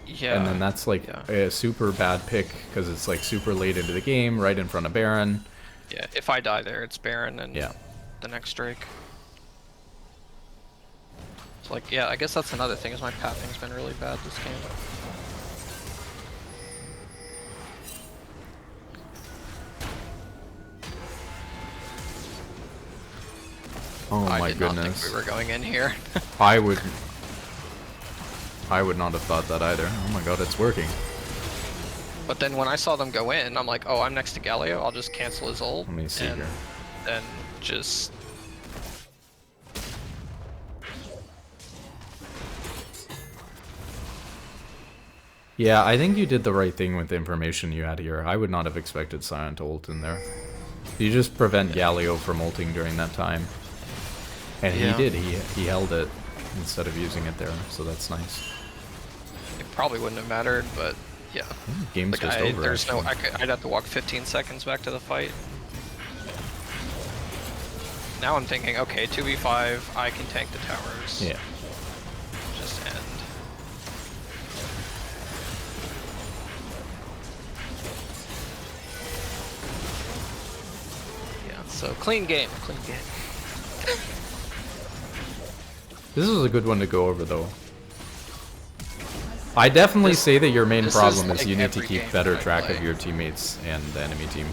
S3: Yeah.
S2: And then that's, like, a super bad pick, because it's, like, super late into the game, right in front of Baron.
S3: Yeah, if I die there, it's Baron and
S2: Yeah.
S3: the next Drake. So, like, yeah, I guess that's another thing, is my pathing's been really bad this game.
S2: Oh
S3: I
S2: my
S3: did not
S2: goodness.
S3: think we were going in here.
S2: I would not have thought that either. Oh my god, it's working.
S3: But then when I saw them go in, I'm like, oh, I'm next to Galio, I'll just cancel his ult.
S2: Let me see
S3: and
S2: here.
S3: then just...
S2: Yeah, I think you did the right thing with the information you had here. I would not have expected Scion to ult in there. You just prevent Galio from ulting during that time. And
S3: Yeah.
S2: he did. He held it instead of using it there, so that's nice.
S3: It probably wouldn't have mattered, but yeah.
S2: Game's
S3: Like,
S2: just over.
S3: there's no...
S2: actually.
S3: I'd have to walk 15 seconds back to the fight. Now I'm thinking, okay, 2v5, I can tank the towers.
S2: Yeah.
S3: Just end. Yeah, so clean game, clean game.
S2: This is a good one to go over, though. I definitely say that your main
S3: this
S2: problem
S3: is
S2: is
S3: like
S2: you need to
S3: every
S2: keep
S3: game
S2: better
S3: that I
S2: track of
S3: play.
S2: your teammates and the enemy team.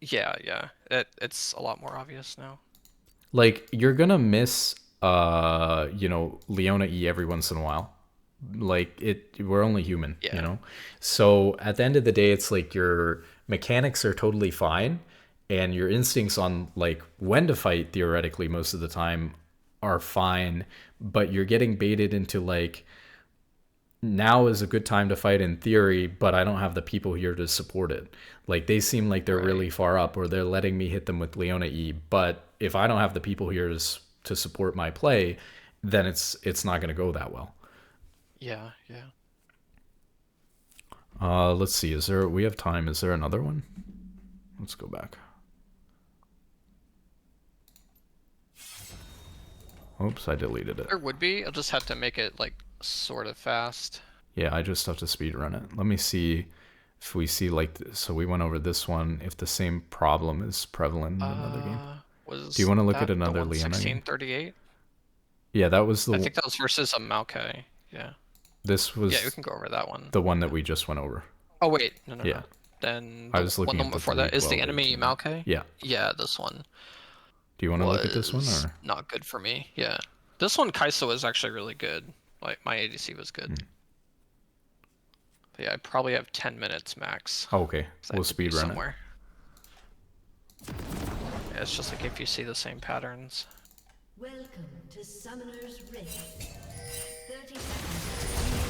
S3: Yeah, yeah. It's a lot more obvious now.
S2: Like, you're gonna miss, you know, Leona E every once in a while. Like, we're only human, you
S3: Yeah.
S2: know? So, at the end of the day, it's like your mechanics are totally fine, and your instincts on, like, when to fight, theoretically, most of the time, are fine, but you're getting baited into, like, now is a good time to fight in theory, but I don't have the people here to support it. Like, they seem like they're really far up, or they're letting me hit them with Leona E, but if I don't have the people here to support my play, then it's not going to go that well.
S3: Yeah, yeah.
S2: Let's see, we have time. Is there another one? Let's go back. Oops, I deleted it.
S3: There would be. I'll just have to make it, like, sort of fast.
S2: Yeah, I just have to speed run it. Let me see if we see, like, so we went over this one, if the same problem is prevalent in another game.
S3: Do
S2: you wanna look at another Leona game?
S3: 1638?
S2: Yeah, that was
S3: I think that was versus a Maokai. Yeah.
S2: this was
S3: Yeah, we can go over that one.
S2: the one that we just went over.
S3: Oh, wait. No, no,
S2: Yeah.
S3: no. Then
S2: I
S3: the
S2: was looking
S3: one
S2: at the
S3: before that is the
S2: 312,
S3: enemy Maokai?
S2: Yeah.
S3: Yeah, this one.
S2: Do you want to look at this one,
S3: was
S2: or?
S3: not good for me. Yeah. This one, Kai'Sa was actually really good. Like, my ADC was good. But yeah, I probably have 10 minutes max.
S2: Oh, okay.
S3: 'cause I
S2: We'll
S3: have to be
S2: speed run it.
S3: somewhere. Yeah, it's just like if you see the same patterns.
S4: Welcome to Summoner's Rift. 30 seconds.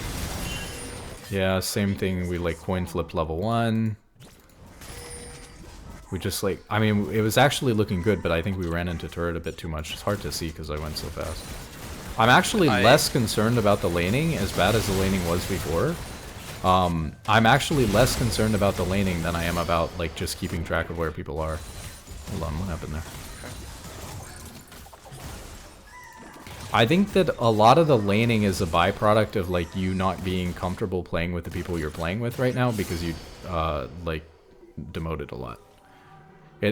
S2: Yeah, same thing. We like coin flip level 1. We just like, I mean, it was actually looking good, but I think we ran into turret a bit too much. It's hard to see because I went so fast. I'm actually less concerned about the laning, as bad as the laning was before. I'm actually less concerned about the laning than I am about like just keeping track of where people are. Hold on, what happened there? I think that a lot of the laning is a byproduct of like you not being comfortable playing with the people you're playing with right now because you like demoted a lot.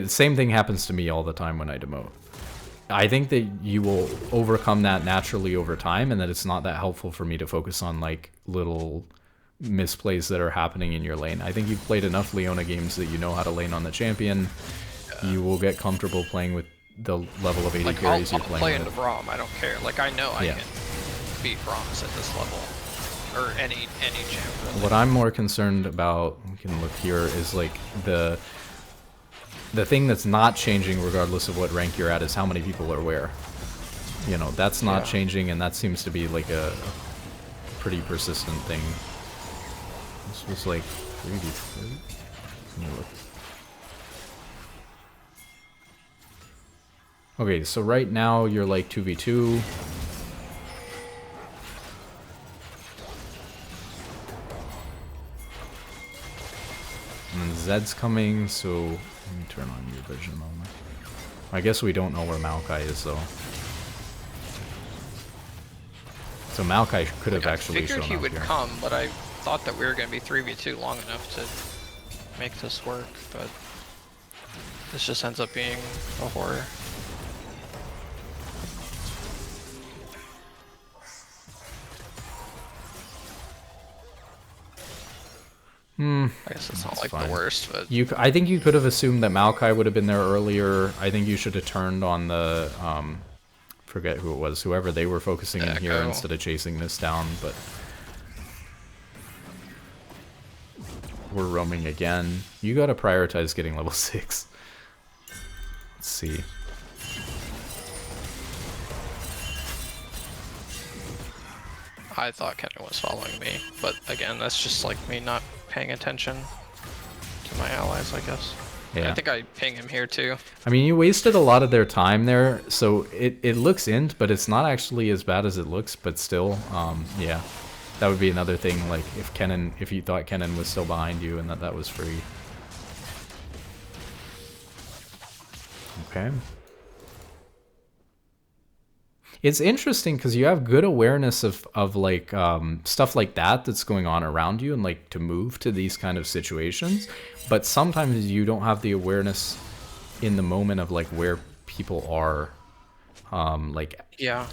S2: Same thing happens to me all the time when I demote. I think that you will overcome that naturally over time, and that it's not that helpful for me to focus on like little misplays that are happening in your lane. I think you've played enough Leona games that you know how to lane on the champion. You will get comfortable playing with the level of AD
S3: Like,
S2: carries
S3: I'll
S2: you're playing
S3: play
S2: with.
S3: into Braum, I don't care. Like, I know I
S2: Yeah.
S3: can beat Brahms at this level. Or any champ, really.
S2: What I'm more concerned about, we can look here, is like the thing that's not changing regardless of what rank you're at is how many people are where. You know, that's not changing, and that seems to be like a pretty persistent thing. This was like 3v3. Let me look. Okay, so right now you're like 2v2. And then Zed's coming, so let me turn on your vision moment. I guess we don't know where Maokai is though. So Maokai could have actually shown
S3: I figured he
S2: up
S3: would
S2: here.
S3: come, but I thought that we were going to be 3v2 long enough to make this work, but this just ends up being a horror. I guess it's not like
S2: fine.
S3: the worst, but
S2: I think you could have assumed that Maokai would have been there earlier. I think you should have turned on the forget who it was, whoever they were focusing in here
S3: Echo.
S2: instead of chasing this down, but we're roaming again. You gotta prioritize getting level 6. Let's see.
S3: I thought Kennen was following me. But again, that's just like me not paying attention to my allies, I guess.
S2: Yeah.
S3: I think I ping him here too.
S2: I mean, you wasted a lot of their time there, so it looks int, but it's not actually as bad as it looks, but still, yeah. That would be another thing, like, if you thought Kennen was still behind you and that was free. Okay. It's interesting because you have good awareness of like stuff like that's going on around you and like to move to these kind of situations, but sometimes you don't have the awareness in the moment of like where people are.
S3: Yeah.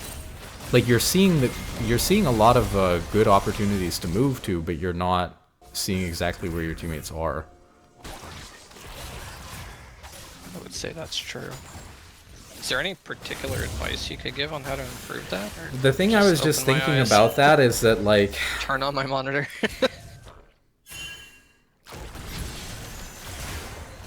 S2: Like you're seeing a lot of good opportunities to move to, but you're not seeing exactly where your teammates are.
S3: I would say that's true. Is there any particular advice you could give on how to improve that? Or
S2: The thing I was just
S3: open my
S2: thinking
S3: eyes?
S2: about that is that like
S3: Turn on my monitor.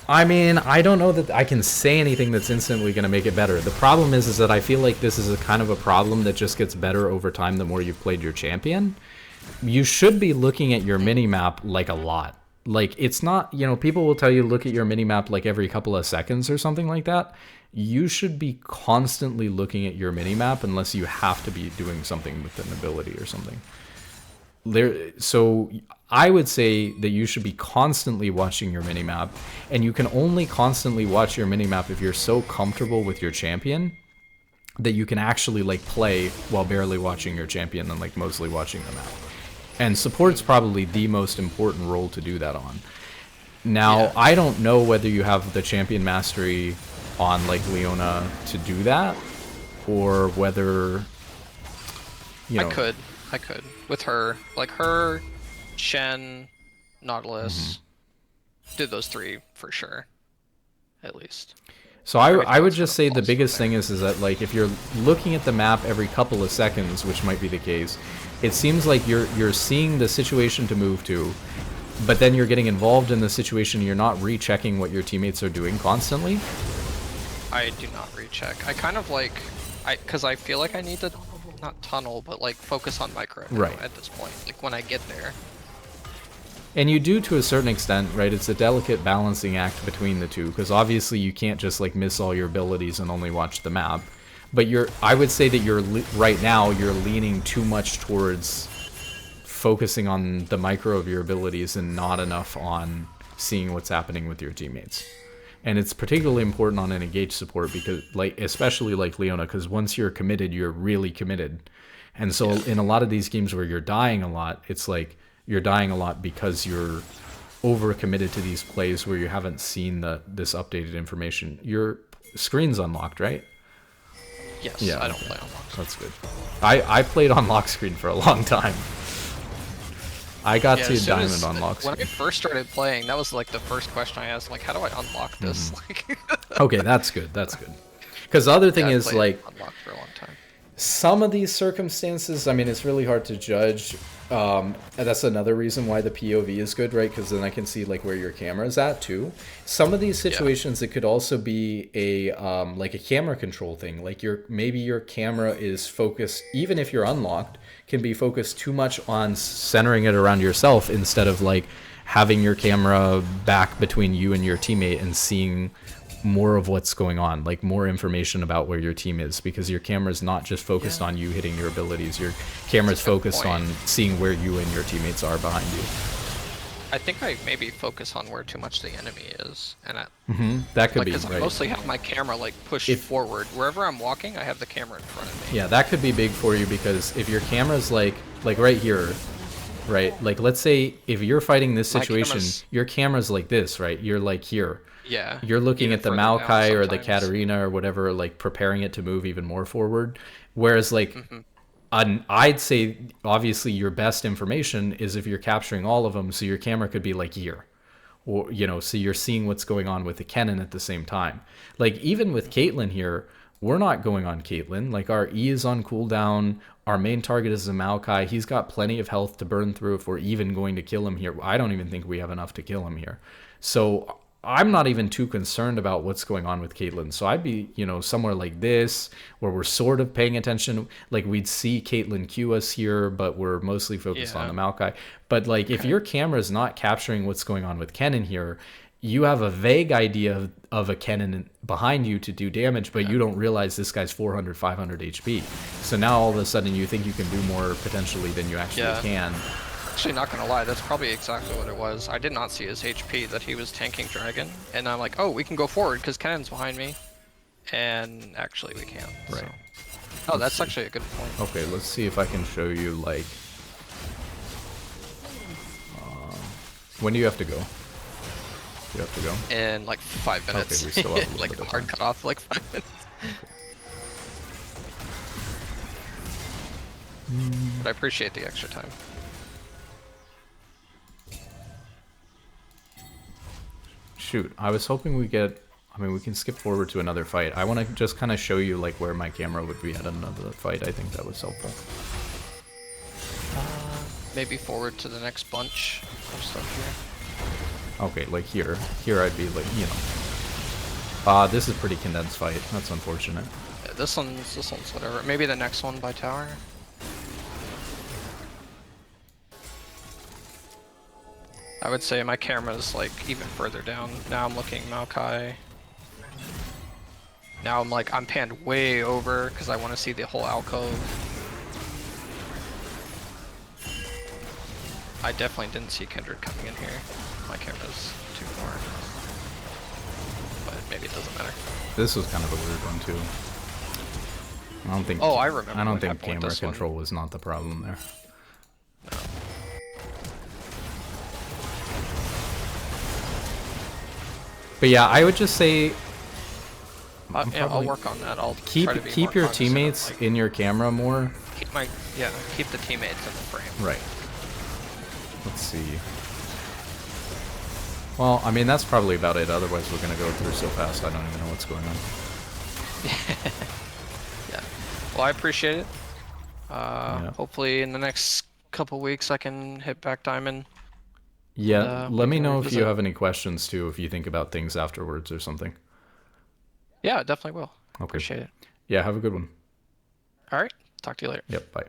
S2: I mean, I don't know that I can say anything that's instantly going to make it better. The problem is that I feel like this is a kind of a problem that just gets better over time the more you've played your champion. You should be looking at your minimap like a lot. Like, it's not, you know, people will tell you look at your minimap like every couple of seconds or something like that. You should be constantly looking at your minimap unless you have to be doing something with an ability or something. So I would say that you should be constantly watching your minimap, and you can only constantly watch your minimap if you're so comfortable with your champion that you can actually like play while barely watching your champion and like mostly watching the map. And support's probably the most important role to do that on. Now,
S3: Yeah.
S2: I don't know whether you have the champion mastery on like Leona to do that, or whether you know.
S3: I could. With her. Like her, Shen, Nautilus. Did those three for sure. At least.
S2: So
S3: Everything
S2: I would
S3: else
S2: just
S3: sort
S2: say
S3: of
S2: the
S3: falls
S2: biggest
S3: from
S2: thing is that like if you're looking at the map every couple of seconds, which might be the case, it seems like you're seeing the situation to move to, but then you're getting involved in the situation. You're not rechecking what your teammates are doing constantly.
S3: I do not recheck. I kind of like, because I feel like I need to, not tunnel, but like focus on micro
S2: Right.
S3: at this point. Like when I get there.
S2: And you do to a certain extent, right? It's a delicate balancing act between the two, because obviously you can't just like miss all your abilities and only watch the map. But I would say that right now you're leaning too much towards focusing on the micro of your abilities and not enough on seeing what's happening with your teammates. And it's particularly important on an engaged support because, like, especially like Leona, because once you're committed, you're really committed. And so in a lot of these games where you're dying a lot, it's like you're dying a lot because you're over committed to these plays where you haven't seen this updated information. Your screen's unlocked, right?
S3: Yes,
S2: Yeah,
S3: I don't
S2: okay.
S3: play on lock.
S2: That's good. I played on lock screen for a long time. I got
S3: Yeah,
S2: to
S3: as soon
S2: Diamond
S3: as-
S2: on lock
S3: When
S2: screen.
S3: I first started playing, that was like the first question I asked. Like, how do I unlock this? Like,
S2: Okay, that's good. That's good. Because the other thing
S3: I
S2: is,
S3: played
S2: like,
S3: unlocked for a long time.
S2: some of these circumstances, I mean, it's really hard to judge. And that's another reason why the POV is good, right? Because then I can see like where your camera is at too. Some of these situations, it could also be a like a camera control thing. Like maybe your camera is focused, even if you're unlocked, can be focused too much on centering it around yourself instead of like having your camera back between you and your teammate and seeing more of what's going on, like more information about where your team is, because your camera is not just focused on you hitting your abilities. Your camera is focused on seeing where you and your teammates are behind you.
S3: I think I maybe focus on where too much the enemy is, and
S2: That could
S3: like,
S2: be
S3: 'cause I
S2: right.
S3: mostly have my camera like pushed forward. Wherever I'm walking, I have the camera in front of me.
S2: Yeah, that could be big for you, because if your camera's like right here, right? Like let's say if you're fighting this
S3: My
S2: situation,
S3: camera's-
S2: your camera's like this, right? You're like here.
S3: Yeah.
S2: You're looking
S3: even
S2: at the
S3: further down
S2: Maokai or the
S3: sometimes.
S2: Katarina or whatever, like preparing it to move even more forward. Whereas like I'd say obviously your best information is if you're capturing all of them, so your camera could be like here. Or, you know, so you're seeing what's going on with the Kennen at the same time. Like even with Caitlyn here, we're not going on Caitlyn. Like our E is on cooldown. Our main target is the Maokai. He's got plenty of health to burn through if we're even going to kill him here. I don't even think we have enough to kill him here. So I'm not even too concerned about what's going on with Caitlyn. So I'd be, you know, somewhere like this where we're sort of paying attention. Like we'd see Caitlyn cue us here, but we're mostly focused on the Maokai. But like if your camera is not capturing what's going on with Kennen here, you have a vague idea of a Kennen behind you to do damage, but you don't realize this guy's 400, 500 HP. So now all of a sudden you think you can do more potentially than you actually can.
S3: Actually, not gonna lie, that's probably exactly what it was. I did not see his HP, that he was tanking Dragon, and I'm like, oh, we can go forward because Kennen's behind me, and actually we can't.
S2: Right.
S3: So. Oh, that's actually a good point.
S2: Okay, let's see if I can show you, like... when do you have to go? You have to go?
S3: In like 5 minutes.
S2: Okay, we still have a little
S3: like
S2: bit of
S3: hard
S2: time.
S3: cut off like 5 minutes. But I appreciate the extra time.
S2: Shoot, I was hoping we get... I mean, we can skip forward to another fight. I want to just kind of show you, like, where my camera would be at another fight. I think that was helpful.
S3: Maybe forward to the next bunch of stuff here.
S2: Okay, like here. Here I'd be, like, you know... this is a pretty condensed fight. That's unfortunate.
S3: Yeah, this one's whatever. Maybe the next one by tower. I would say my camera's like even further down. Now I'm looking Maokai. Now I'm panned way over because I want to see the whole alcove. I definitely didn't see Kindred coming in here. My camera's too far. But maybe it doesn't matter.
S2: This was kind of a weird one, too. I don't think...
S3: Oh, I remember
S2: I don't
S3: what
S2: think
S3: happened with
S2: camera
S3: this one.
S2: control was not the problem there.
S3: No.
S2: But yeah, I would just say...
S3: Yeah, I'll
S2: probably
S3: work on that. I'll
S2: Keep
S3: try to be
S2: keep
S3: more
S2: your
S3: cognizant of,
S2: teammates
S3: like,
S2: in your camera more.
S3: keep the teammates in the frame.
S2: Right. Let's see. Well, I mean, that's probably about it. Otherwise, we're going to go through so fast, I don't even know what's going on.
S3: Yeah. Well, I appreciate it.
S2: Yeah.
S3: Hopefully in the next couple weeks I can hit back Diamond.
S2: Yeah,
S3: And,
S2: let
S3: we
S2: me
S3: can
S2: know if you
S3: revisit.
S2: have any questions, too, if you think about things afterwards or something.
S3: Yeah, definitely will.
S2: Okay.
S3: Appreciate it.
S2: Yeah, have a good one.
S3: All right. Talk to you later.
S2: Yep, bye.